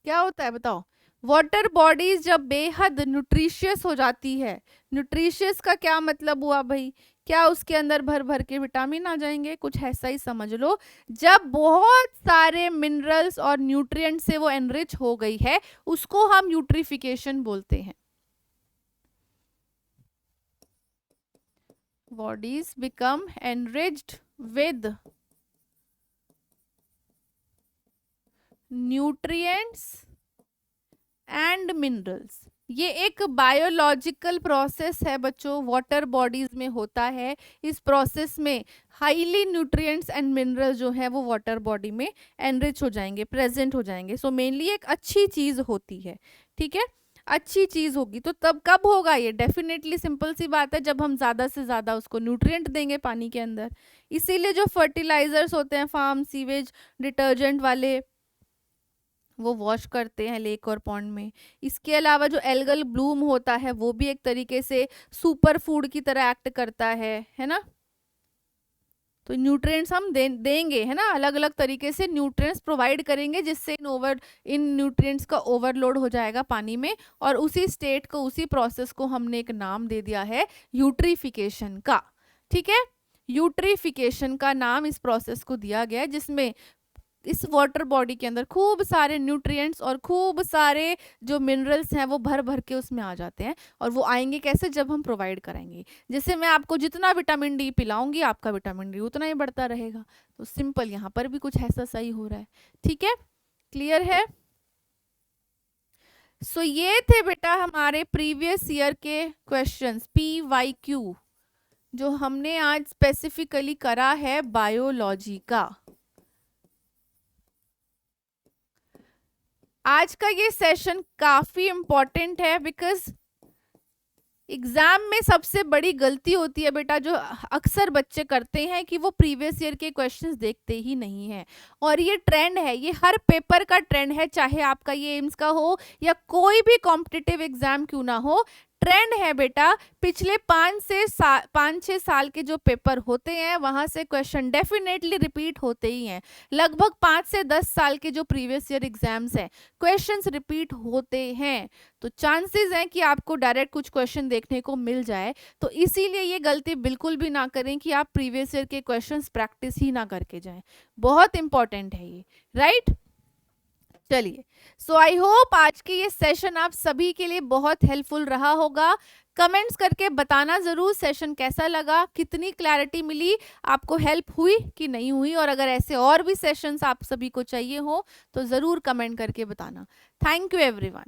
क्या होता है बताओ? वाटर बॉडीज जब बेहद न्यूट्रिशियस हो जाती है, न्यूट्रिशियस का क्या मतलब हुआ भाई? क्या उसके अंदर भर भर के विटामिन आ जाएंगे? कुछ ऐसा ही समझ लो। जब बहुत सारे मिनरल्स और न्यूट्रिएंट से वो एनरिच हो गई है, उसको हम यूट्रिफिकेशन बोलते हैं। Bodies become enriched with nutrients and minerals. ये एक बायोलॉजिकल प्रोसेस है बच्चों, वाटर बॉडीज में होता है। इस प्रोसेस में हाईली न्यूट्रिएंट्स एंड मिनरल्स जो है वो वाटर बॉडी में एनरिच हो जाएंगे, प्रेजेंट हो जाएंगे। सो मेनली एक अच्छी चीज होती है, ठीक है, अच्छी चीज होगी। तो तब कब होगा ये? डेफिनेटली सिंपल सी बात है, जब हम ज्यादा से ज्यादा उसको न्यूट्रिएंट देंगे पानी के अंदर। इसीलिए जो फर्टिलाइजर्स होते हैं फार्म सीवेज डिटर्जेंट वाले, वो वॉश करते हैं लेक और पॉन्ड में। इसके अलावा जो एल्गल ब्लूम होता है वो भी एक तरीके से सुपर फूड की तरह एक्ट करता है ना। तो न्यूट्रिएंट्स हम देंगे, है ना, अलग अलग तरीके से न्यूट्रिएंट्स प्रोवाइड करेंगे, जिससे इन न्यूट्रिएंट्स का ओवरलोड हो जाएगा पानी में। और उसी स्टेट को, उसी प्रोसेस को हमने एक नाम दे दिया है यूट्रिफिकेशन का, ठीक है। यूट्रिफिकेशन का नाम इस प्रोसेस को दिया गया है, जिसमें इस वाटर बॉडी के अंदर खूब सारे न्यूट्रिएंट्स और खूब सारे जो मिनरल्स हैं वो भर भर के उसमें आ जाते हैं। और वो आएंगे कैसे? जब हम प्रोवाइड कराएंगे। जैसे मैं आपको जितना विटामिन डी पिलाऊंगी, आपका विटामिन डी उतना ही बढ़ता रहेगा। तो सिंपल यहाँ पर भी कुछ ऐसा सही हो रहा है, ठीक है, क्लियर है? सो ये थे बेटा हमारे प्रीवियस ईयर के क्वेश्चंस, PYQ, जो हमने आज स्पेसिफिकली करा है बायोलॉजी का। आज का ये सेशन काफी इंपॉर्टेंट है, बिकॉज एग्जाम में सबसे बड़ी गलती होती है बेटा जो अक्सर बच्चे करते हैं कि वो प्रीवियस ईयर के क्वेश्चंस देखते ही नहीं है। और ये ट्रेंड है, ये हर पेपर का ट्रेंड है, चाहे आपका ये एम्स का हो या कोई भी कॉम्पिटिटिव एग्जाम क्यों ना हो। ट्रेंड है बेटा, पिछले 5-6 साल के जो पेपर होते हैं वहां से क्वेश्चन डेफिनेटली रिपीट होते ही हैं। लगभग 5 से 10 साल के जो प्रीवियस ईयर एग्जाम्स हैं, क्वेश्चंस रिपीट होते हैं। तो चांसेस हैं कि आपको डायरेक्ट कुछ क्वेश्चन देखने को मिल जाए। तो इसीलिए ये गलती बिल्कुल भी ना करें कि आप प्रीवियस ईयर के क्वेश्चंस प्रैक्टिस ही ना करके जाएं। बहुत इंपॉर्टेंट है ये, राइट? चलिए, सो आई होप आज के ये सेशन आप सभी के लिए बहुत हेल्पफुल रहा होगा। कमेंट्स करके बताना जरूर सेशन कैसा लगा, कितनी क्लैरिटी मिली, आपको हेल्प हुई कि नहीं हुई। और अगर ऐसे और भी सेशंस आप सभी को चाहिए हो तो जरूर कमेंट करके बताना। Thank you everyone.